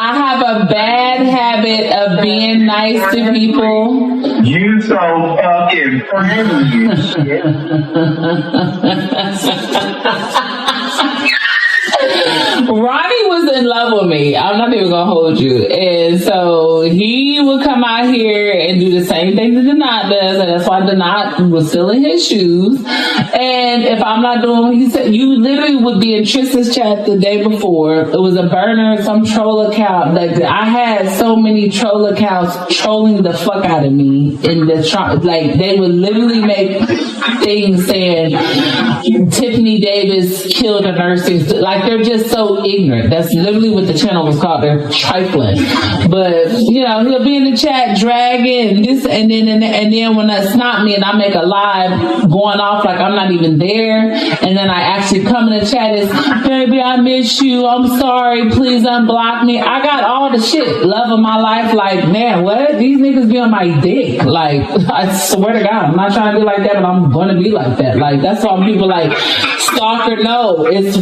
I have a bad habit of being nice to people. You so fucking friendly and shit. Ronnie was in love with me. I'm not even gonna hold you. And so he would come out here and do the same thing that Denat does, and that's why Denat was still in his shoes. And if I'm not doing what he said, you literally would be in Tristan's chat the day before. It was a burner, some troll account. Like I had so many troll accounts trolling the fuck out of me in the like they would literally make things saying Tiffany Davis killed a nursing. Like they're just so ignorant. That's literally what the channel was called. They're trifling. But you know, he'll be in the chat dragging this and then when that's not me and I make a live going off like I'm not even there, and then I actually come in the chat is, baby, I miss you. I'm sorry. Please unblock me. I got all the shit. Love of my life. Like, man, what? These niggas be on my dick. Like, I swear to God, I'm not trying to be like that, but I'm gonna be like that. Like, that's why people like stalker. No, it's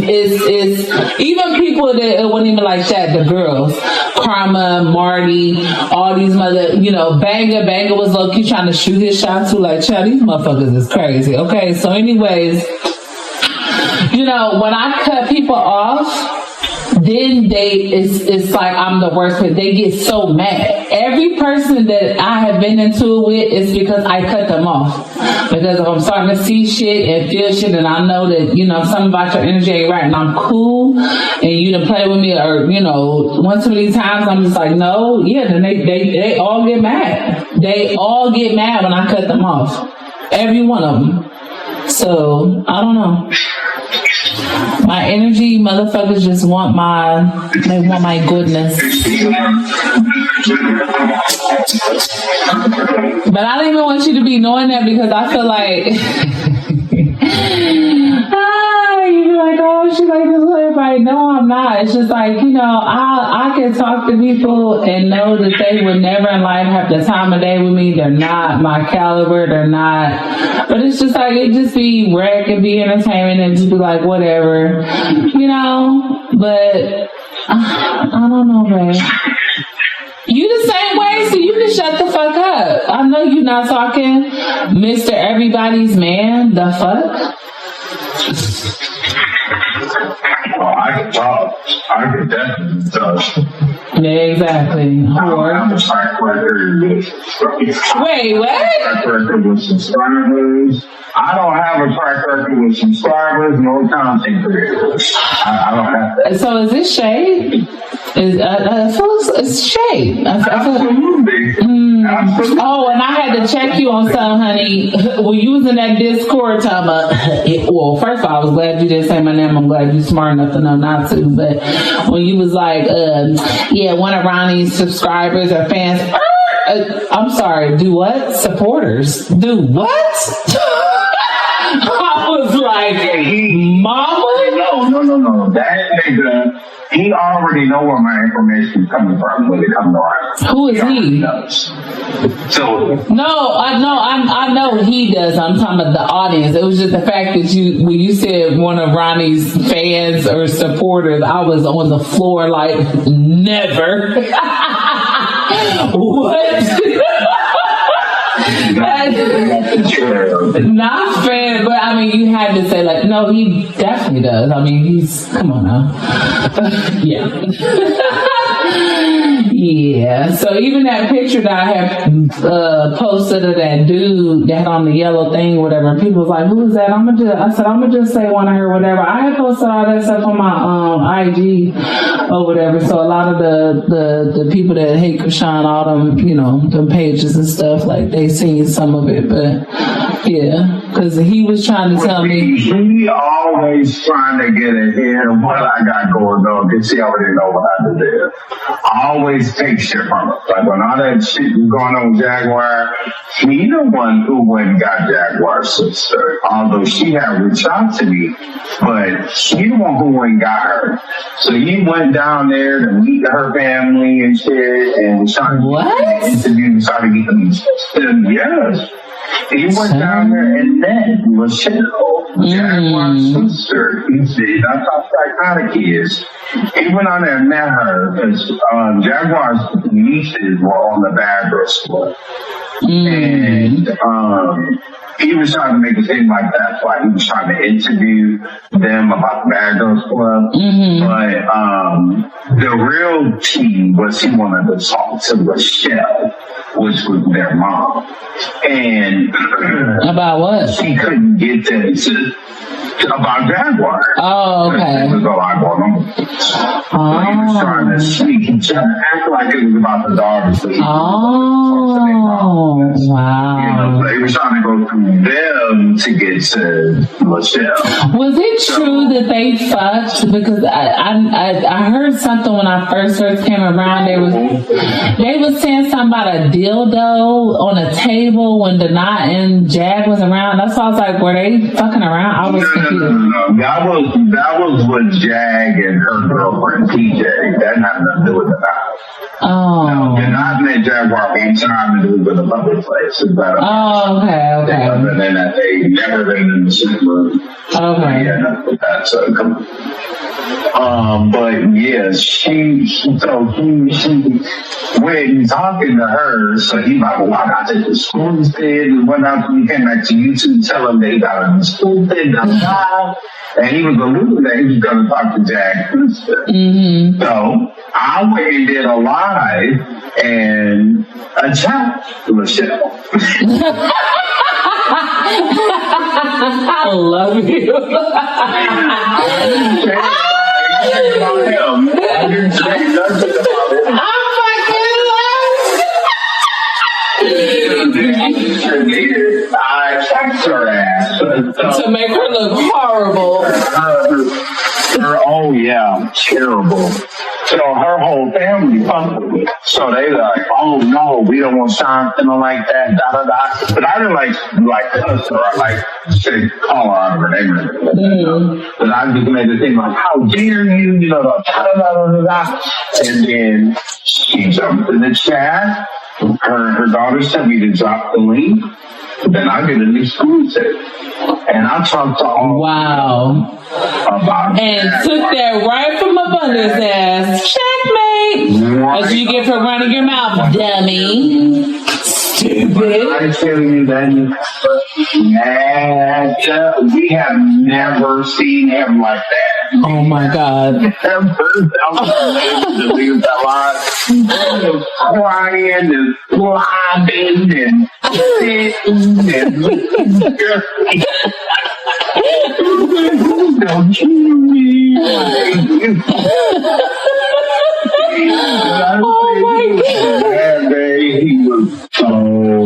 even people that wouldn't even like that. The girls, Karma, Marty, all these mother, you know, Banger was low key trying to shoot his shot too. Like, child, these motherfuckers is crazy. Okay, so anyways, you know, when I cut people off, then it's like I'm the worst person. They get so mad. Every person that I have been into it with is because I cut them off. Because if I'm starting to see shit and feel shit and I know that, you know, something about your energy ain't right and I'm cool and you done play with me or, you know, one too many times, I'm just like, no, yeah, then they all get mad. They all get mad when I cut them off. Every one of them. So, I don't know. My energy, motherfuckers just want my goodness. But I don't even want you to be knowing that because I feel like you be like, oh, she like this with everybody. No, I'm not. It's just like, you know, I can talk to people and know that they would never in life have the time of day with me. They're not my caliber. They're not. But it's just like, it just be wreck and be entertainment and just be like, whatever, you know? But I don't know, babe. You the same way, so you can shut the fuck up. I know you're not talking, Mr. Everybody's man. The fuck? Well, I can talk. I can definitely talk. Yeah, exactly. I don't have a track record with Wait, what? track record with subscribers. I don't have a track record with subscribers, no content creators. I don't have that. So is this shade? It's shade. Absolutely. Absolutely. Oh, and I had to check you on something, honey. When you was in that Discord talking about, well, first of all, I was glad you didn't say my name. I'm glad you're smart enough to know not to. But when you was like, yeah, one of Ronnie's subscribers or fans, I'm sorry, do what? Supporters. Do what? I was like, mama? No. That nigga, he already know where my information is coming from when it comes around. Who is he? So No, I know he does. I'm talking about the audience. It was just the fact that when you said one of Ronnie's fans or supporters, I was on the floor like, never. What? Not fair, but I mean, you had to say like, no, he definitely does. I mean, come on now. Yeah. Yeah. So even that picture that I have posted of that dude that had on the yellow thing, whatever, people was like, who is that? I said, I'm gonna just say one of her, whatever. I had posted all that stuff on my IG or whatever. So a lot of the people that hate Chrisean, all them, you know, them pages and stuff, like they seen some of it, but yeah, because he was trying to tell me. He always trying to get ahead of what I got going on because he already know what I did. I always take shit from her. Like when all that shit was going on with Jaguar, he the one who went and got Jaguar's sister. Although she had reached out to me, but he the one who went and got her. So he went down there to meet her family and shit and was trying to get an interview and try to get them. Yes. He went down there and met Michelle, Jaguar's sister. That's how psychotic he is. He went on there and met her because Jaguar's nieces were on the Bad Girls Club. And he was trying to make it seem like that's why he was trying to interview them about the Bad Girls Club. But the real key was he wanted to talk to Michelle, which was their mom. And about what? She couldn't get them to about Jaguar. Oh, okay. It was a lot going on. So he was trying to sneak and try to act like it was about the daughter. So wow. You know, so he was trying to go through them to get to Michelle. Was it true that they fucked? Because I heard something when I first came around. They was saying something about a dildo on a table when Donat and Jag was around. That's why I was like, were they fucking around? I was confused. No. That was with Jag and her girlfriend TJ. That had nothing to do with Donat. Oh. No, Donat and Jaguar one time and it was in a public place. Oh, okay. Other than that, they never been in the same room. Okay. Yeah, that's but yeah, she when talking to her, so he like, well, I got to the school instead, and went out, he came back to YouTube, tell him they got a school thing, and he was alluding that he was going to talk to Jack. So I went and did a live and attacked Michelle. I love you. I attacked her ass to make her look horrible. Oh yeah, terrible. So her whole family fucked with it. So they like, oh no, we don't want something like that, da da da. But I didn't like cuss her. I like say call her out of her name. But I just made it seem like, how dare you, you know, da da da da da. And then she jumped in the chat. Her daughter sent me to drop the link. Then I get an exclusive. And I talked to all about and took that right from Abundance ass. Checkmate. As you get for running your mouth, dummy. Stupid. I tell you that we have never seen him like that. Oh my God. Crying and slobbing and sitting and don't you mean oh my God. He was so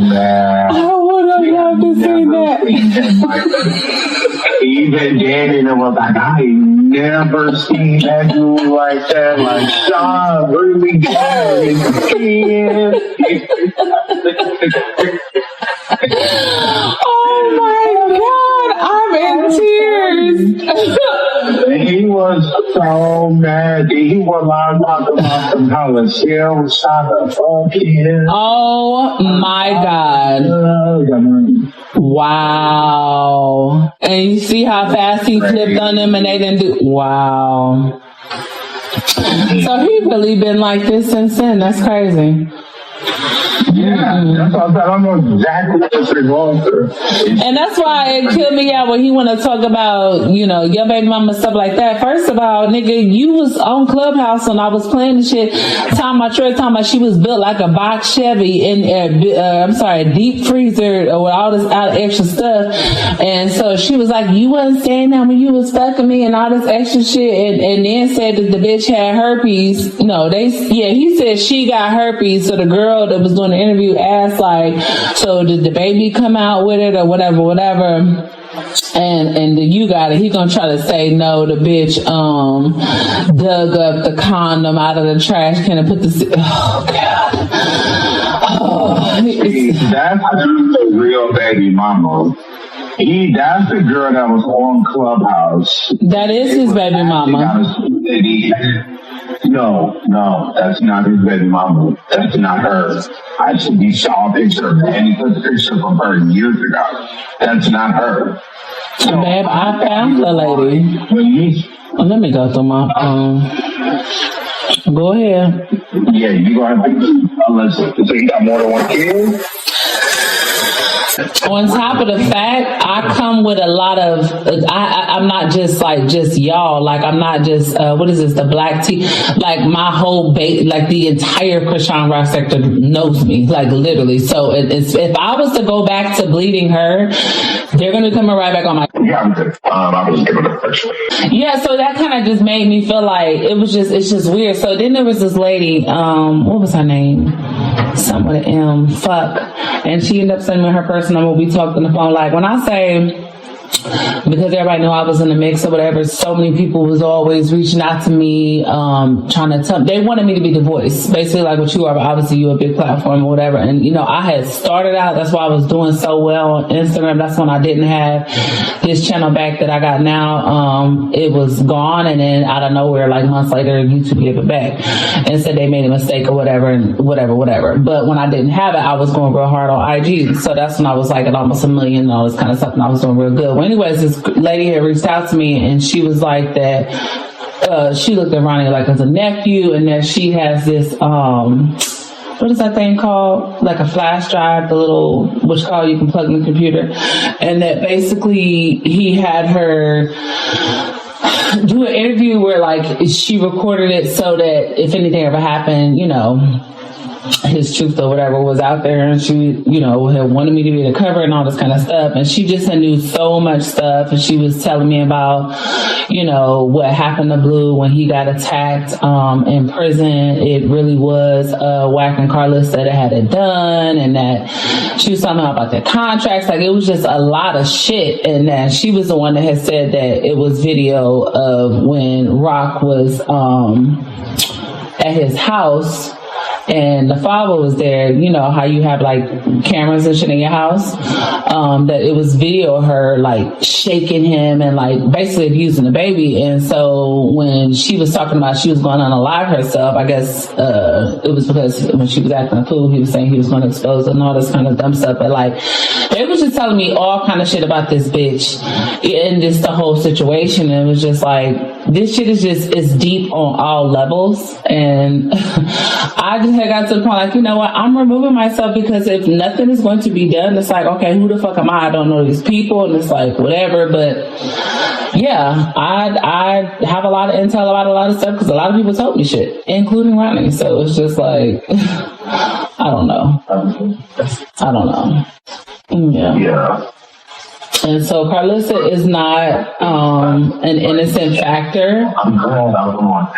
mad. I would have loved to see that. Even Danny was like, I ain't never seen that dude like that. Like, Sean, where we going? Oh my God, I'm in tears. He was so mad. He was like talking about some college skills, trying to fuck him. Oh my God. Wow. And you see how fast he flipped on them and they didn't do. Wow. So he really been like this since then. That's crazy. Yeah, that's why I don't know exactly what they're going through. And that's why it killed me out when he want to talk about, you know, your baby mama, stuff like that. First of all, nigga, you was on Clubhouse when I was playing the shit, talking about she was built like a box Chevy in a deep freezer with all this extra stuff. And so she was like, you wasn't saying that when you was fucking me and all this extra shit. And then said that the bitch had herpes. No, he said she got herpes. So the girl that was doing the interview asked like, so did the baby come out with it or whatever. And you got it. He gonna try to say no. The bitch dug up the condom out of the trash can and put the. Oh God. Oh, that's the real baby mama. That's the girl that was on Clubhouse. That is his baby mama. No, that's not his baby mama. That's not her. We saw a picture of her, and he put a picture from her years ago. That's not her. So, babe, I found the lady. Let me go through my phone. Go ahead. Yeah, you go ahead. So you got more than one kid? On top of the fact, I come with a lot of, I'm not just y'all, like I'm not just, what is this, the black tea, like my whole like the entire Chrisean Rock sector knows me, like literally. So if I was to go back to bleeding her, they're going to come right back on my. Yeah, I'm good. I was giving a picture. Yeah, so that kind of just made me feel like it's just weird. So then there was this lady, what was her name? Something with an M, fuck. And she ended up sending me her personal number. We talked on the phone. Like when I say, because everybody knew I was in the mix or whatever, so many people was always reaching out to me, trying to tell, they wanted me to be the voice, basically like what you are, but obviously you a big platform or whatever. And, I had started out, that's why I was doing so well on Instagram. That's when I didn't have this channel back that I got now. It was gone. And then out of nowhere, like months later, YouTube gave it back and said they made a mistake or whatever and whatever. But when I didn't have it, I was going real hard on IG. So that's when I was like at almost 1 million and all this kind of stuff. And I was doing real good. Well, anyways, this lady had reached out to me and she was like that she looked at Ronny like as a nephew and that she has this what is that thing called, like a flash drive, the little what you call, you can plug in the computer, and that basically he had her do an interview where like she recorded it so that if anything ever happened, his truth or whatever was out there, and she, had wanted me to be the cover and all this kind of stuff. And she just knew so much stuff. And she was telling me about, what happened to Blue when he got attacked in prison. It really was Wack and Carlissa that had it done, and that she was talking about their contracts. Like it was just a lot of shit. And that she was the one that had said that it was video of when Rock was at his house. And the father was there, how you have like cameras and shit in your house, that it was video of her like shaking him and like basically abusing the baby. And so when she was talking about she was going to unalive herself, I guess it was because when she was acting a fool, he was saying he was going to expose her and all this kind of dumb stuff. But like they was just telling me all kind of shit about this bitch and just the whole situation. And it was just like, this shit is deep on all levels. And I just had got to the point like, I'm removing myself because if nothing is going to be done, it's like, okay, who the fuck am I? I don't know these people. And it's like, whatever. But yeah, I have a lot of intel about a lot of stuff because a lot of people told me shit, including Ronny. So it's just like, I don't know. Yeah. And so Carlissa is not an innocent factor. I'm glad I was on.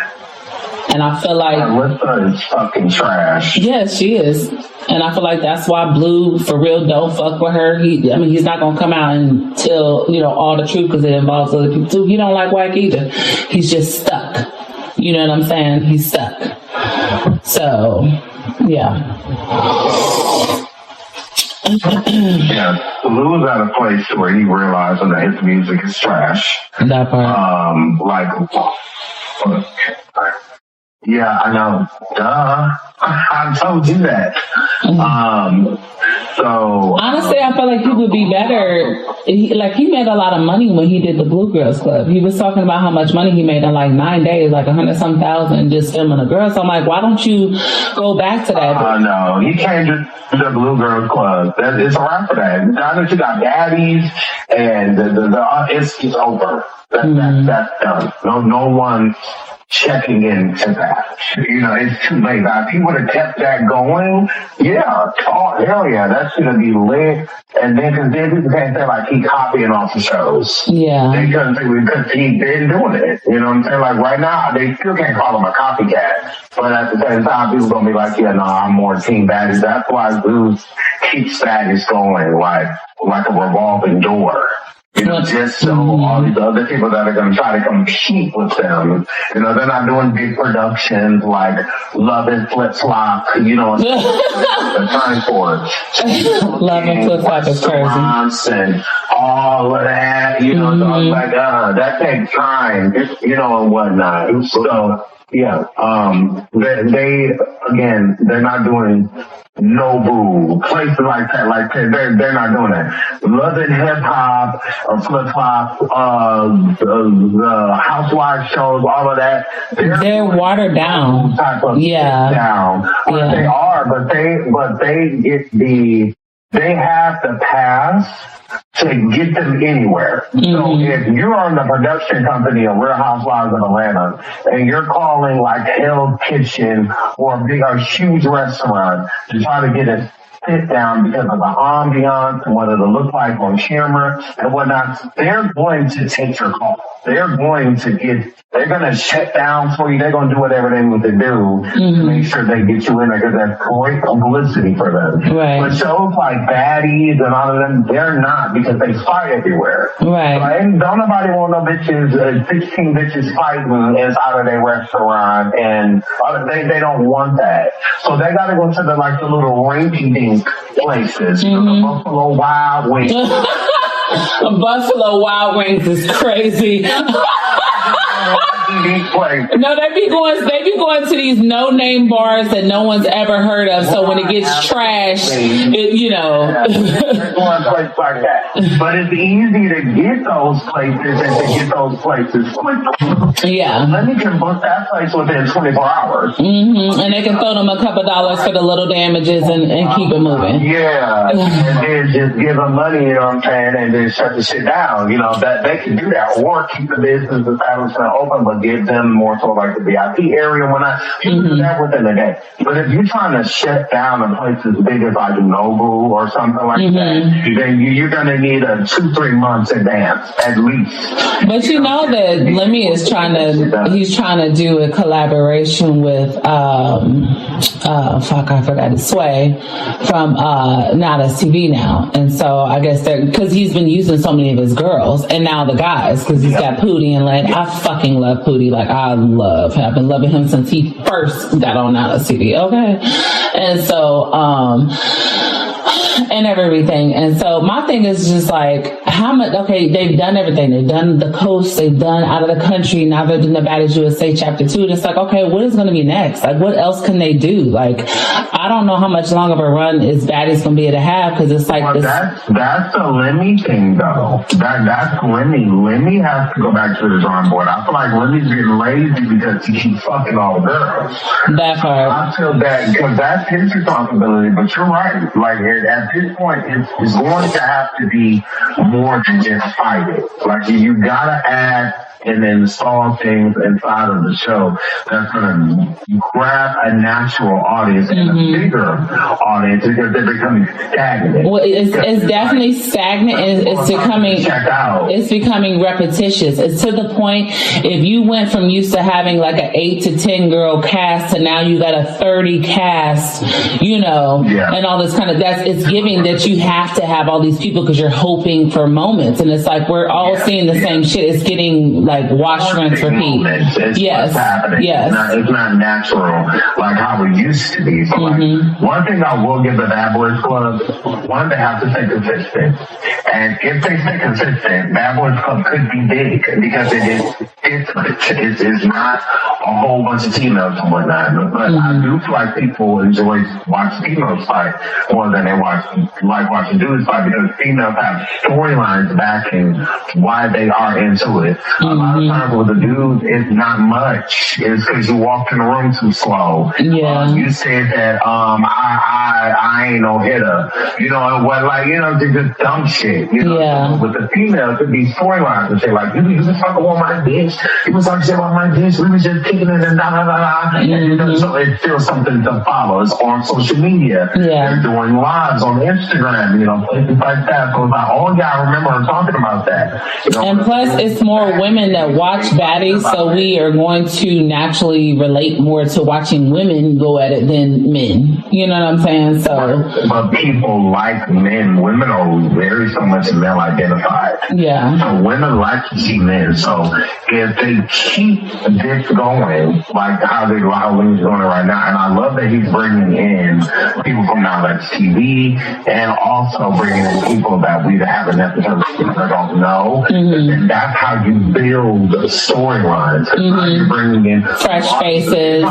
And I feel like Carlissa is fucking trash. Yes, she is. And I feel like that's why Blue, for real, don't fuck with her. He's not going to come out and tell, all the truth because it involves other people too. He don't like Wack either. He's just stuck. You know what I'm saying? He's stuck. So, yeah. Yeah, Blue is at a place where he realizes that his music is trash. That part. Yeah, I know. Duh. I told you that. So honestly, I felt like he would be better. He made a lot of money when he did the Blue Girls Club. He was talking about how much money he made in like 9 days, like 100-some thousand just filming a girl. So I'm like, why don't you go back to that? No, he came to the Blue Girls Club. It's a wrap for that. Now that you got baddies and it's over. That's done. No one checking into that. It's too late. Now, if he would have kept that going, hell yeah, that's going to be lit. And then, because then people can't say like he copying off the shows. Yeah. They couldn't say because he's been doing it. You know what I'm saying? Like right now, they still can't call him a copycat. But at the same time, people going to be like, I'm more team baddies. That's why Zeus keeps status going like a revolving door. Just so all these other people that are going to try to compete with them, they're not doing big productions like Love and Flip Flop, the time for it. Love and Flip Flop is crazy. And all of that, you know, so I was like, that takes time, you know, and whatnot. So, yeah, they're not doing Nobu, places like that, they're not doing that. Love and Hip Hop, Flip Flop, the Housewives shows, all of that. They're watered down. Type of Yeah. They are, but they have the pass to get them anywhere. So if you're on the production company of Real Housewives of Atlanta and you're calling like Hell's Kitchen or a huge restaurant to try to get a sit down because of the ambiance and what it'll look like on camera and whatnot, they're going to take your call. They're going to shut down for you. They're going to do whatever they need to do to make sure they get you in there because that's great publicity for them. Right. But shows like Baddies and all of them, they're not because they fight everywhere. Right. And don't nobody want no bitches, 16 bitches fighting inside of their restaurant, and they don't want that. So they got to go to the little rinky-dink places, the Buffalo Wild Wings. Buffalo Wild Wings is crazy. No, they be going to these no-name bars that no one's ever heard of. So when it gets trashed, you know. They're going places like that. But it's easy to get those places and to get those places quickly. Yeah. Then you can book that place within 24 hours. And they can throw them a couple dollars for the little damages and keep it moving. Yeah. And then just give them money, you know what I'm saying, and then shut the shit down. You know, that they can do that. Or keep the business establishment open, but give them more so like the VIP area and whatnot. You can do that within a day. But if you're trying to shut down a place as big as like Nobu or something like that, then you're going to need a 2-3 months advance at least. But you know that Lemmy is he's trying to do a collaboration with I forgot his Sway from Nada's TV now. And so I guess because he's been using so many of his girls and now the guys, because he's got Pootie and Len. I fucking love Pootie. Like, I love him. I've been loving him since he first got on Nada's TV. Okay. And so, and everything. And so my thing is just like, how much, okay, they've done everything. They've done the coast, they've done out of the country, now they're doing the Baddies USA Chapter 2. And it's like, okay, what is going to be next? Like, what else can they do? Like, I don't know how much long of a run is Baddies going to be able to have, because it's like this. That's a Lemmy thing, though. That's Lemmy. Lemmy has to go back to the drawing board. I feel like Lemmy's getting lazy because he keeps fucking all the girls. That part. I feel that, because that's his responsibility, but you're right. Like, at this point, it's going to have to be more than just fighting. Like, you gotta add and install things inside of the show that's gonna grab a natural audience and a bigger audience, because they're becoming stagnant. Well, it's definitely stagnant, and it's becoming repetitious. It's to the point, if you went from used to having like an 8 to 10 girl cast to now you got a 30 cast, you know, and all this kind of, it's giving that you have to have all these people because you're hoping for moments, and it's like we're all seeing the same shit. It's getting like wash, rinse, repeat. Yes. It's not natural like how it used to be. So like, one thing I will give the Bad Boys Club, one, they have to stay consistent. And if they stay consistent, Bad Boys Club could be big, because it's not a whole bunch of females and whatnot. But I do feel like people enjoy watching females fight more than they like watching dudes fight, because females have storylines backing why they are into it. A lot of times with the dudes, it's not much. It's because you walked in the room too slow. You said that I ain't no hitter. You know, and what, like, you know, just dumb shit. You know, with the females, it'd be storylines and shit like, you was talking about my bitch. You was talking shit about my bitch. We was just kicking it and da da da da. And so it's still something to follow. It's on social media. They're doing lives on Instagram, you know, places like that. So it's like, oh yeah, I remember talking about that. You know, and plus, it's more women that watch Baddies, so we are going to naturally relate more to watching women go at it than men. You know what I'm saying? So, but people like men. Women are very so much male identified. So women like to see men. So if they keep this going, doing, like how Lee's doing it right now. And I love that he's bringing in people from now that's TV and also bringing in people that we haven't necessarily don't know. And that's how you build storylines. You're bringing in fresh faces.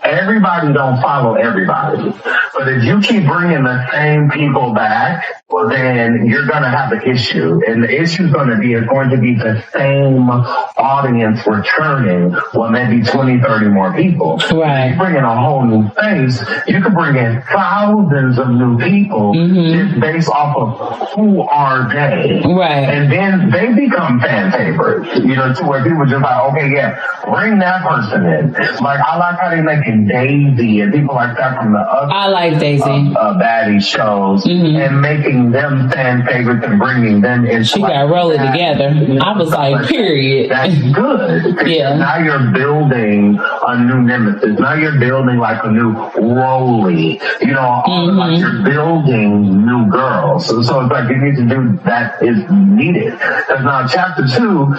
Everybody don't follow everybody. But if you keep bringing the same people back, well, then you're going to have an issue. And the issue is going to be the same audience returning, well, maybe 20, 30 more people. Right. If you bring in a whole new face, you can bring in thousands of new people just based off of who are they. Right. And then they become fan favorites, to where people just like, okay, yeah, bring that person in. Like, I like how they're making Daisy and people like that from the other I like Daisy. baddie shows and making them fan favorites and bringing them in. She got rolling together. I was like, period. That's good. Yeah. Now you're building a new nemesis. Now you're building like a new Rolly. Like you're building new girls. So it's like you need to do that is needed. Because now chapter 2,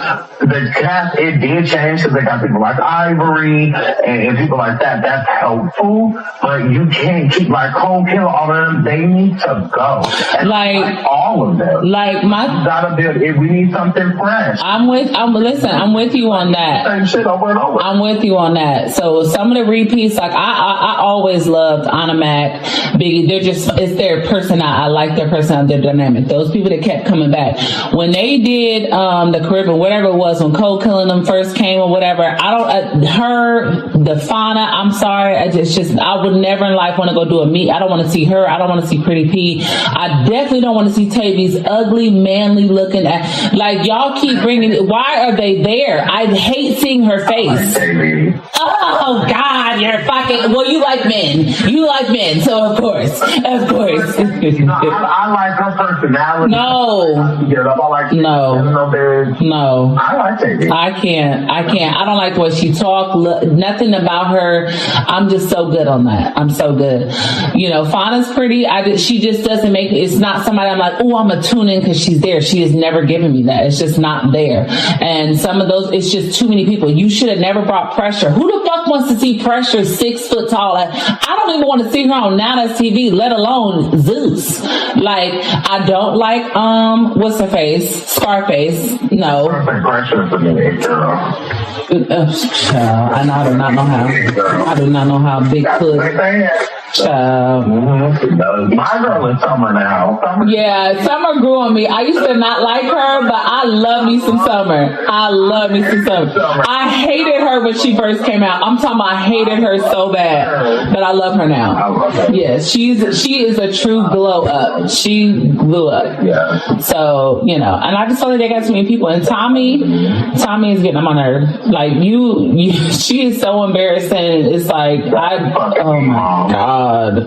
the cast, it did change because they got people like Ivory and people like that. That's helpful. But you can't keep like Cold Kill, all of them. They need to go. And like all of them. Like gotta build it. We need something fresh. I'm with you on that. Same shit over and over. I'm with you on that. So some of the repeats, like I always loved Anna Mac, Biggie. It's their personality. I like their personality, their dynamic. Those people that kept coming back. When they did the Caribbean, whatever it was, when Cold Killing them first came or whatever, the Fauna, I'm sorry, I would never in life want to go do a meet. I don't want to see her. I don't want to see Pretty P. I definitely don't want to see Tavy's ugly, manly looking at, like, y'all keep bringing it. Why are they there? I hate seeing her face. Oh God, you're fucking, well, you like men, so of course. I like her personality. No. I like Tavy. I can't. I don't like the way she talk. Nothing about her. I'm just so good on that. I'm so good. Fauna's pretty. She just doesn't make it. It's not somebody I'm like, oh, I'm gonna tune in because she's there. She has never given me that. It's just not there. And some of those, it's just too many people. You should have never brought Pressure. Who the fuck wants to see Pressure 6 foot tall? I don't even want to see her on Nana's TV, let alone Zeus. Like, I don't like, what's her face? Scarface. No. Pressure for me, girl. I do not know how. I do not know how big foot. My girl is Summer now. Yeah, Summer grew on me. I used to not like her, but I love me some Summer. I hated her when she first came out. I'm talking about I hated her so bad, but I love her now. Yes, she is a true glow up. She blew up. Yeah. So, and I just feel like they got too many people. And Tommy is getting on my nerve. Like she is so embarrassing. It's like oh my God. I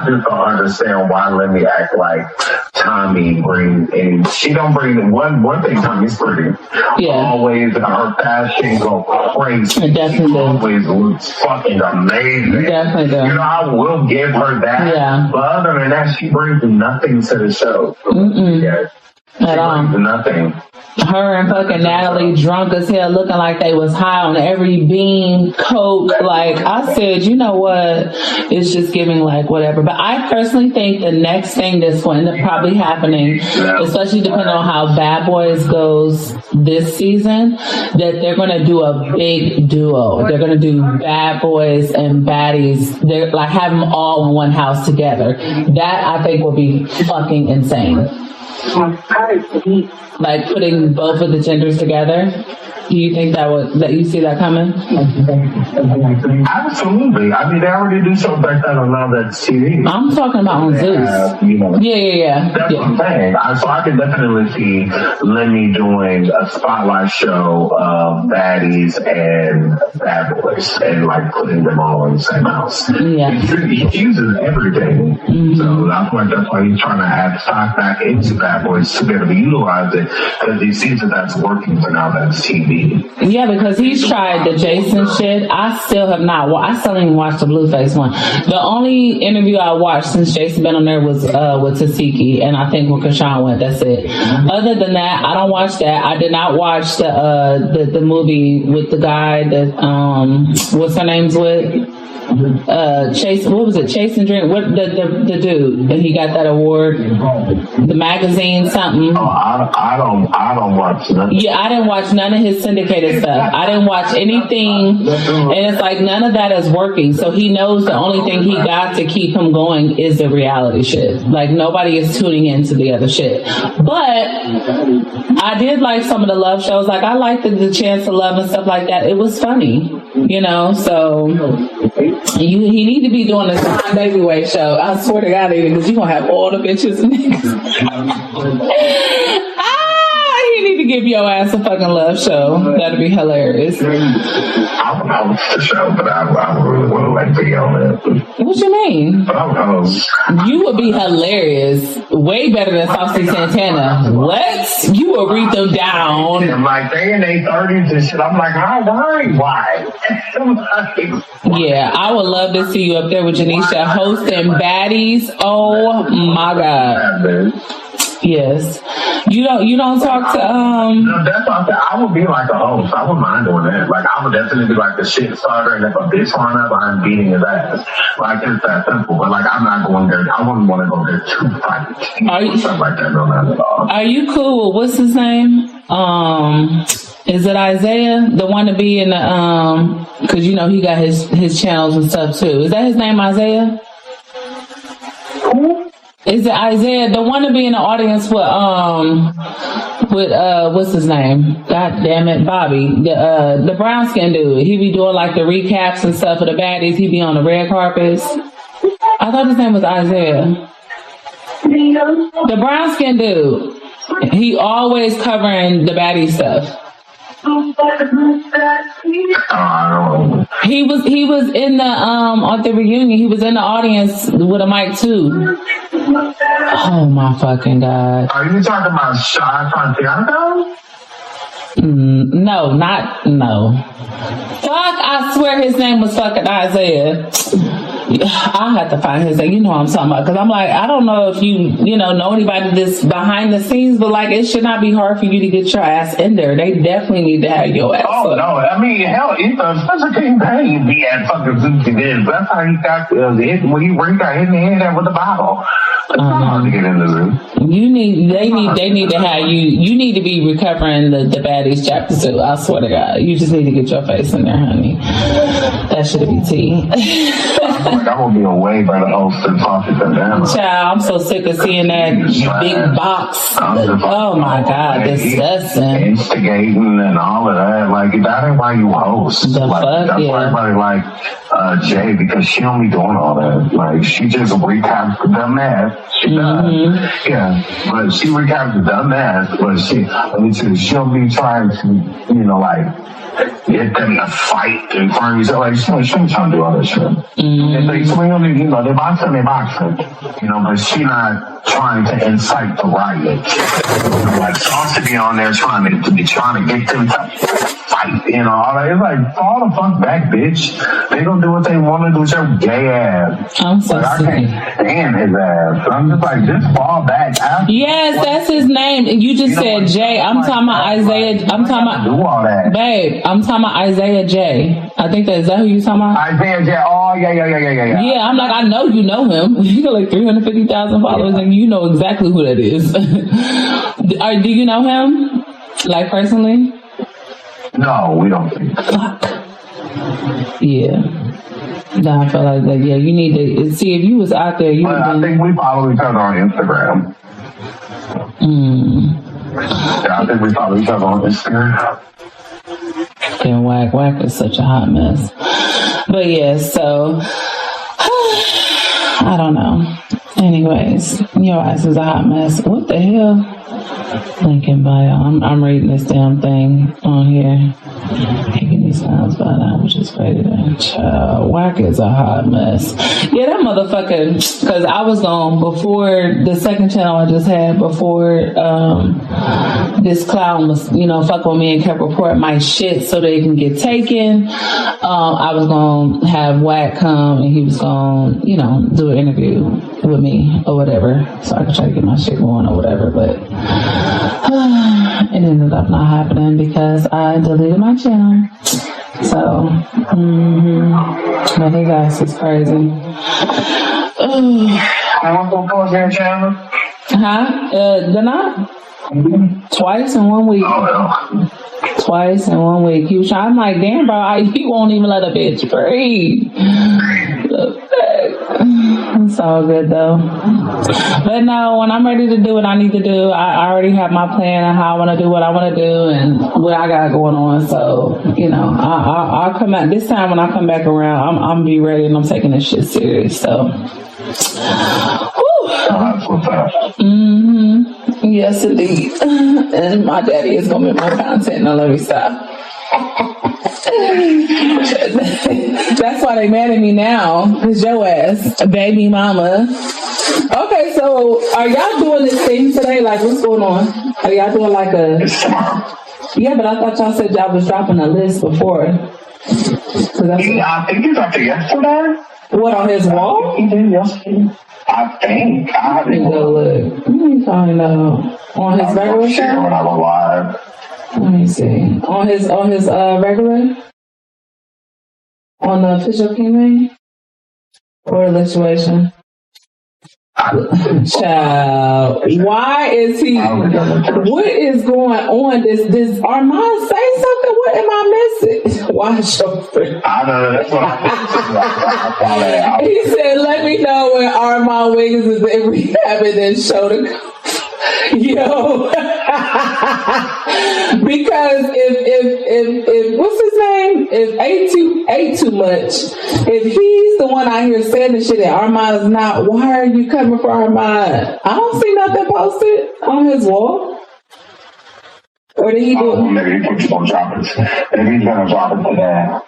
just don't understand why Lemmy act like Tommy brings in. She don't bring one thing. Tommy's pretty. Yeah. Always her fashion go crazy. Definitely. She always looks fucking amazing. Definitely. I will give her that. Yeah. But other than that, she brings nothing to the show. Yeah. At all. Nothing. Her and fucking Natalie drunk as hell, looking like they was high on every bean, coke. Like, I said, you know what? It's just giving like whatever. But I personally think the next thing that's going to probably happening, especially depending on how Bad Boys goes this season, that they're going to do a big duo. They're going to do Bad Boys and Baddies. They're like have them all in one house together. That I think will be fucking insane. Like putting both of the genders together. Do you think that you see that coming? Absolutely. I mean, they already do something like that on now that's TV. I'm talking about on Zeus. Yeah. That's what I'm saying. So I can definitely see Lenny doing a spotlight show of baddies and bad boys. voice and like putting them all in the same house. Yeah. He uses everything. So I feel like that's why he's trying to add stock back into Bad Boys to be able to utilize it, because he sees that that's working, so now that's TV. Yeah, because he's tried the Jason shit. I still have not. I still didn't watch the Blueface one. The only interview I watched since Jason been on there was with Tasiki, and I think when Chrisean went, that's it. Other than that, I don't watch that. I did not watch the movie with the guy that what's her name's with Chase. What was it? Chase and Drink. What the dude that he got that award? The magazine something. Oh, I don't watch that. Yeah, I didn't watch none of his syndicated stuff. I didn't watch anything, and it's like none of that is working. So he knows the only thing he got to keep him going is the reality shit. Like nobody is tuning into the other shit. But I did like some of the love shows. Like I liked the Chance to Love and stuff like that. It was funny, you know. So he need to be doing the Time Baby Way show. I swear to God, because you gonna have all the bitches and niggas. You need to give your ass a fucking love show. That'd be hilarious. I would host the show, but I would really want to like be on it. What you mean? But I would host. You would be hilarious. Way better than Saucy Santana. What? You will read them down. I'm like, they in their 30s and shit. I'm like, why? Yeah, I would love to see you up there with Janisha hosting baddies. Oh my God. Yes. You don't talk to No, that's what I'm saying. I would be like a host. I wouldn't mind doing that. Like I would definitely be like the shit starter, and if a bitch run up, I'm beating his ass. Like it's that simple. But like I'm not going there. I wouldn't want to go there to fight. Stuff like that. No, not at all. Are you cool with what's his name? Is it Isaiah? The one to be in the because you know he got his channels and stuff too. Is that his name, Isaiah? Is it Isaiah, the one to be in the audience with what's his name? God damn it, Bobby, the brown skin dude. He be doing like the recaps and stuff for the baddies. He be on the red carpets. I thought his name was Isaiah. The brown skin dude. He always covering the baddie stuff. He was in the at the reunion. He was in the audience with a mic too. Oh my fucking God! Are you talking about Shy Fontiano? No. Fuck! I swear his name was fucking Isaiah. I'll have to find his name. You know what I'm talking about. Because I'm like, I don't know if you know anybody that's behind the scenes, but like, it should not be hard for you to get your ass in there. They definitely need to have your ass. Oh, no. I mean, hell, it's a special king pain be at fucking Zuki Diz. That's how he got when he got hit in the head with the bottle. It's not hard to get in the room. They need to have you. You need to be recovering the baddies chapter 2. I swear to God, you just need to get your face in there, honey. That should be tea. I'm gonna be away by the host and talking to them. Child, I'm so sick of seeing that big box. Oh my God, disgusting. Instigating and all of that. Like that ain't why you host. The like, fuck, that's why everybody like Jay, because she don't be doing all that. Like she just recaps the dumb ass. She does. Yeah. But she recaps the dumb ass, but she don't be trying to, like get them to fight in front of each other. Like she ain't trying to do all that shit. If they swing on it, they're boxing, but she not trying to incite the riot. Like Sauce to be on there trying to get them to fight, all that. It's like, fall the fuck back, bitch. They gonna do what they want to do with your gay ass. I'm so I can't stand his ass. So I'm just like, just fall back. Yes, that's his name. You just said Jay. I'm talking about Isaiah. I'm talking about do all that. Babe, I'm talking about Isaiah J. I think is that who you talking about? Isaiah J. Oh, yeah. Yeah, I'm like, I know you know him. He got like 350,000 followers, and you know exactly who that is. Do you know him? Like, personally? No, we don't think. Fuck. Yeah. No, I feel like that. Yeah, you need to see if you was out there. I think we follow each other on Instagram. Yeah, I think we follow each other on Instagram. And Whack is such a hot mess. But yeah, so I don't know. Anyways, your ass is a hot mess. What the hell? Link in bio. I'm reading this damn thing on here. Hey, give me pounds by now, which is crazy. Child, Whack is a hot mess. Yeah, that motherfucker, because I was gone before the second channel I just had, before this clown was, fucking with me and kept reporting my shit so they can get taken. I was going to have Whack come and he was going to, do an interview with me or whatever, so I could try to get my shit going or whatever, but it ended up not happening because I deleted my channel. So, but his ass is crazy. I want to post your channel. Did not? Twice in 1 week. Twice in 1 week. He was trying, I'm like, damn, bro, he won't even let a bitch breathe. It's all good though. But no, when I'm ready to do what I need to do, I already have my plan on how I want to do what I want to do and what I got going on. So, I'll come out this time when I come back around. I'm be ready and I'm taking this shit serious. So, yes, indeed. And my daddy is gonna be more content. Now let me stop. That's why they mad at me now. Cause your ass, baby mama. Okay, so are y'all doing this thing today? Like, what's going on? Are y'all doing like a? Yeah, but I thought y'all said y'all was dropping a list before. I think you dropped it yesterday. What, on his wall? He did yesterday. I think. I haven't go look. Let me find out. On his regular show? When I go live. Let me see. On his regular? On the official King or the situation? Child, why is he? What is going on? This Armand say something? What am I missing? Why show? I know that's what he said, "Let me know when Armand Wiggins is in rehab and then show the." Yo, because if what's his name? If ate too much, if he's the one out here saying the shit that Armand is not, why are you coming for Armand? I don't see nothing posted on his wall. Or did he do it? Maybe he's gonna drop it. Maybe he's gonna drop it today.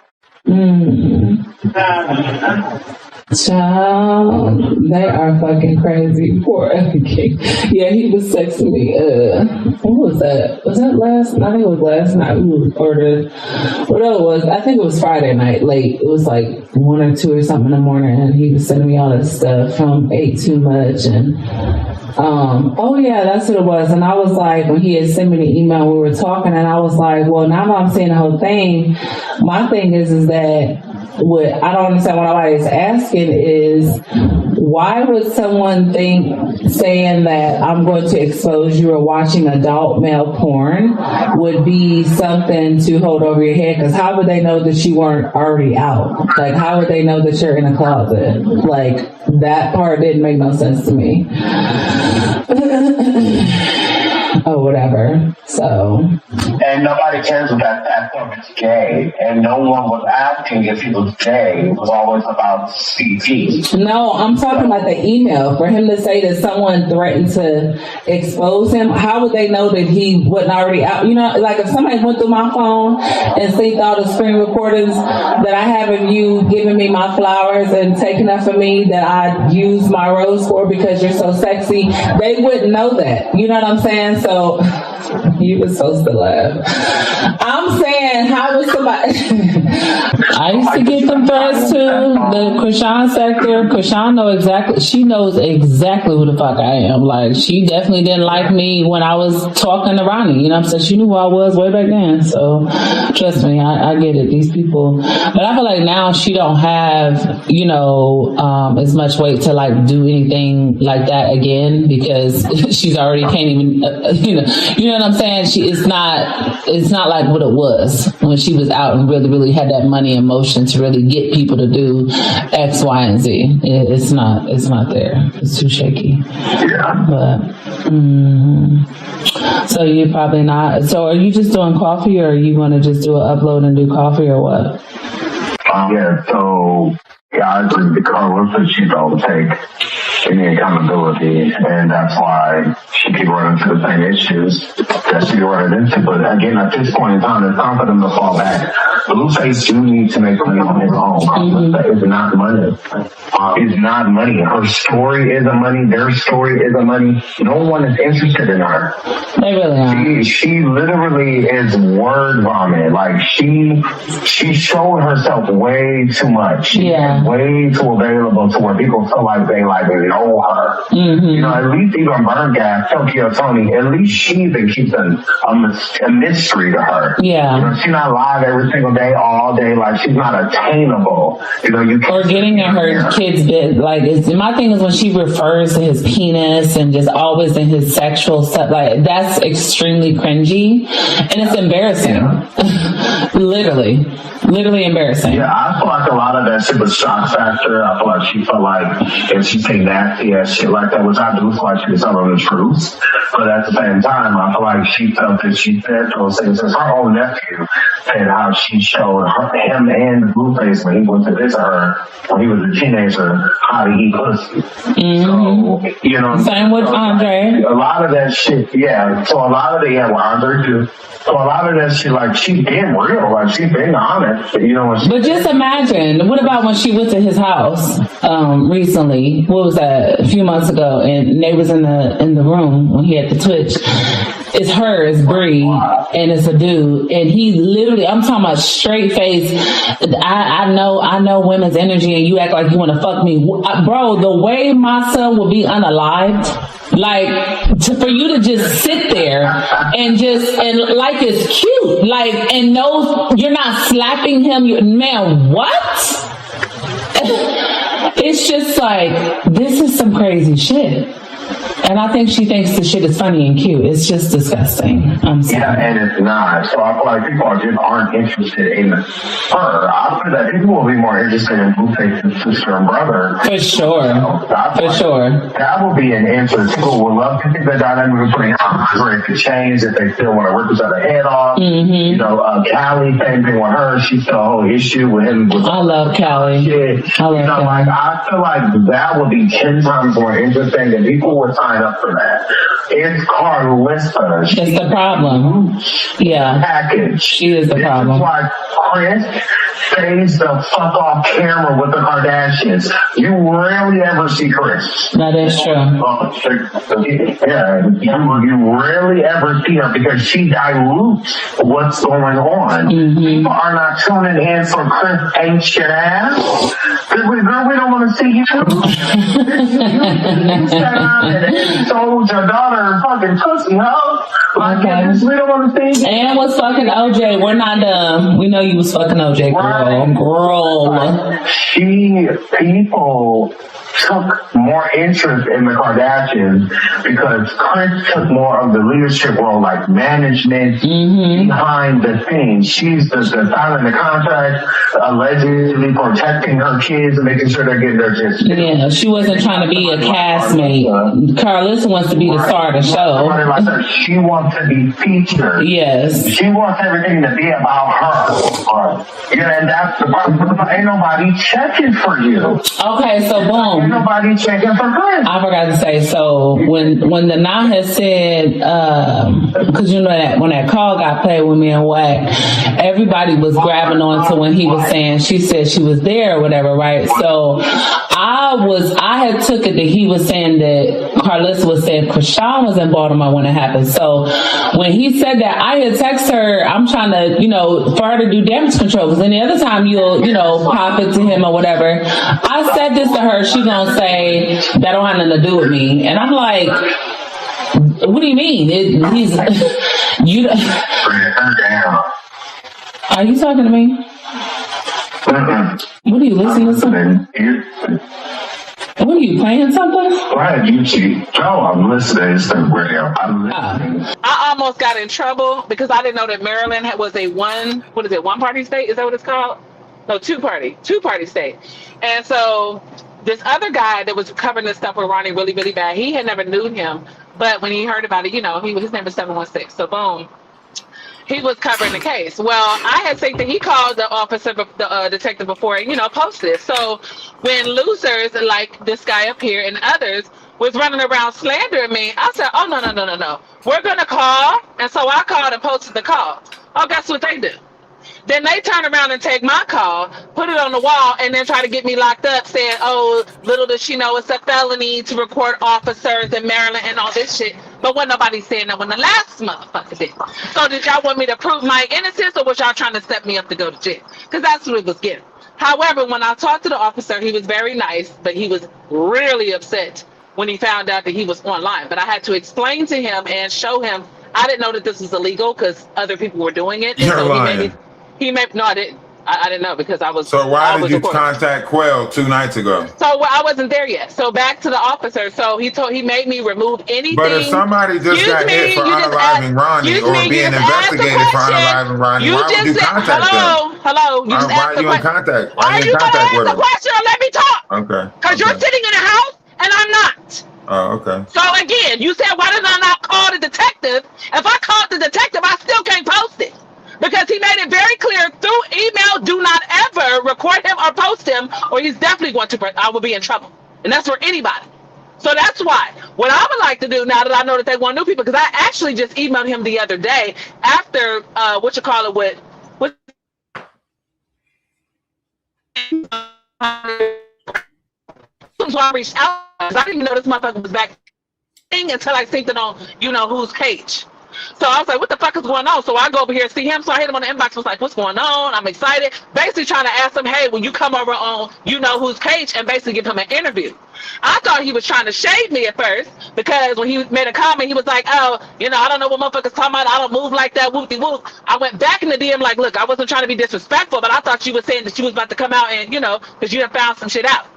Child, they are fucking crazy. Poor King. Yeah, he was texting me. What was that? Was that last night? I think it was last night. We ordered whatever it was. I think it was Friday night, late. It was like 1 or 2 or something in the morning, and he was sending me all this stuff from Ate Too Much and oh yeah, that's what it was. And I was like, when he had sent me the email, we were talking, and I was like, well, now that I'm seeing the whole thing, my thing is that what I don't understand what nobody's asking is, why would someone think saying that I'm going to expose you or watching adult male porn would be something to hold over your head? Because how would they know that you weren't already out? Like, how would they know that you're in a closet? Like, that part didn't make no sense to me. Or whatever. So. And nobody cares about that if it's gay. And no one was asking if he was gay. It was always about CT. No, I'm talking about the email. For him to say that someone threatened to expose him, how would they know that he wasn't already out? You know, like if somebody went through my phone and synced all the screen recordings that I have of you giving me my flowers and taking up for me that I use my rose for because you're so sexy, they wouldn't know that. You know what I'm saying? So you were supposed to laugh. I'm saying, how was somebody? I used to get them threats too. The Chrisean sector. Chrisean she knows exactly who the fuck I am. Like, she definitely didn't like me when I was talking to Ronny. You know what I'm saying? She knew who I was way back then. So trust me, I get it. These people, but I feel like now she don't have, as much weight to like do anything like that again because she's already can't even, you know what I'm saying? It's not like what it was when she was out and really, really had that money and motion to really get people to do X, Y, and Z. It's not there. It's too shaky. Yeah. But, so you're probably not. So are you just doing coffee, or are you going to just do an upload and do coffee, or what? Yeah, so I agree with Carlos, she don't take any accountability, and that's why she keep running into the same issues that she running into. But again, at this point in time, it's time for them to fall back. Blueface do need to make money on his own. Carlos is not money. It's not money. Her story isn't money. Their story isn't money. No one is interested in her. They really are. She literally is word vomit. Like she showed herself way too much. She is way too available to where people feel like they know her. Mm-hmm. You know, at least even Burn Gas, Tokyo Tony, at least she even keeps a mystery to her. Yeah. You know, she's not live every single day, all day. Like she's not attainable. You know, you or getting in her kid's bed. Like my thing is when she refers to his penis and just always in his sexual stuff. Like that's extremely cringy and it's embarrassing. Literally embarrassing. Yeah, I feel like a lot of that shit was shock factor. I feel like she felt like if she say nasty ass shit like that, which I do feel like she was telling the truth. But at the same time, I feel like she felt that she said those things. Since her own nephew said how she showed him and Blueface when he went to visit her when he was a teenager how to eat pussy. Mm-hmm. So, you know. Same with Andre. A lot of that shit, yeah. So a lot of it, with Andre too. So a lot of that shit, like, she been real, like, she been honest, you know. But just imagine, what about when she went to his house recently? What was that? A few months ago, and they was in the room when he had the Twitch. It's her, it's Bree, and it's a dude, and he literally, I'm talking about straight face. I know women's energy, and you act like you want to fuck me, bro. The way my son will be unalived. Like, for you to just sit there and like it's cute, like, and no, you're not slapping him, man, what? It's just like, this is some crazy shit. And I think she thinks the shit is funny and cute. It's just disgusting. I'm sorry. Yeah, and it's not. So I feel like people just aren't interested in her. I feel that people will be more interested in Blueface's sister and brother. For sure. For sure. That will be an answer. People will love to see the dynamic between Andre to change if they still want to rip each other head off. Mm-hmm. You know, Callie, same thing with her. She still a whole issue with him. I love Callie. Callie. Like, I feel like that would be 10 times more interesting and people would sign up for that. It's Carlissa. That's the problem. Yeah. Package. She is the problem. This is why Chris stays the fuck off camera with the Kardashians. You rarely ever see Chris. That is true. Yeah, you rarely ever see her because she dilutes what's going on. Mm-hmm. People are not tuning in for Chris ancient ass. We don't want to see you. You sat down and told your daughter fucking pussy, huh? Like, okay. We don't want to see you. And was fucking OJ. We're not dumb. We know you was fucking OJ, girl. People took more interest in the Kardashians because Kris took more of the leadership role, like management behind the scenes. She's the signing the contract, allegedly protecting her kids and making sure they're getting their just. Yeah, she wasn't trying to be a castmate. Carlissa wants to be the star of the show. She wants to be featured. Yes. She wants everything to be about her. Yeah, and that's the problem. Ain't nobody checking for you. Okay, so boom. Ain't nobody checking for Chris. I forgot to say, so when the Nah had said, because you know that when that call got played with me and Wack, everybody was grabbing on to when he was saying she said she was there or whatever, right? So I had took it that he was saying that Carlissa was saying Chrisean was in Baltimore when it happened. So when he said that, I had texted her, I'm trying to, for her to do damage control, because any other time you'll, pop it to him or whatever. I said this to her, she gonna say, that don't have nothing to do with me. And I'm like, what do you mean? Are you talking to me? What are you listening to something? What are you playing something? Go ahead, YouTube. No, I'm listening. It's the radio. I'm listening. I almost got in trouble because I didn't know that Maryland was a one party state? Is that what it's called? No, two party state. And so this other guy that was covering this stuff with Ronny really, really bad, he had never knew him. But when he heard about it, his name is 716. So boom. he was covering the case. Well, I had seen that he called the officer, the detective before, and posted it. So when losers like this guy up here and others was running around slandering me, I said, "Oh no, we're gonna call." And so I called and posted the call. Oh, guess what they do? Then they turn around and take my call, put it on the wall, and then try to get me locked up, saying, "Oh, little does she know it's a felony to record officers in Maryland and all this shit." But wasn't nobody saying that when the last motherfucker did. So did y'all want me to prove my innocence, or was y'all trying to set me up to go to jail? Because that's what it was getting. However, when I talked to the officer, he was very nice, but he was really upset when he found out that he was online. But I had to explain to him and show him I didn't know that this was illegal because other people were doing it. And You're so lying. no, I didn't. I didn't know because I was. So why did you recording. contact Quell 2 nights ago? So I wasn't there yet. So back to the officer. So he made me remove anything. But if somebody just got hit for unaliving Ronnie or being investigated for unaliving Ronnie, why would you contact them? Hello. You just why are you in contact? Are you going to ask the question or let me talk? Okay. Because you're sitting in a house and I'm not. Oh, okay. So again, you said, why did I not call the detective? If I called the detective, I still can't post it. Because he made it very clear through email, do not ever record him or post him, or he's definitely going to, I will be in trouble. And that's for anybody. So that's why. What I would like to do now that I know that they want new people, because I actually just emailed him the other day after, with so I reached out, because I didn't even know this motherfucker was back until I synced it on, whose page. So I was like, what the fuck is going on? So I go over here and see him. So I hit him on the inbox. I was like, what's going on? I'm excited. Basically trying to ask him, hey, will you come over on whose page and basically give him an interview. I thought he was trying to shade me at first because when he made a comment, he was like, oh, I don't know what motherfuckers talking about. I don't move like that. Whoop-de-whoop. I went back in the DM like, look, I wasn't trying to be disrespectful, but I thought you were saying that you was about to come out and, because you had found some shit out.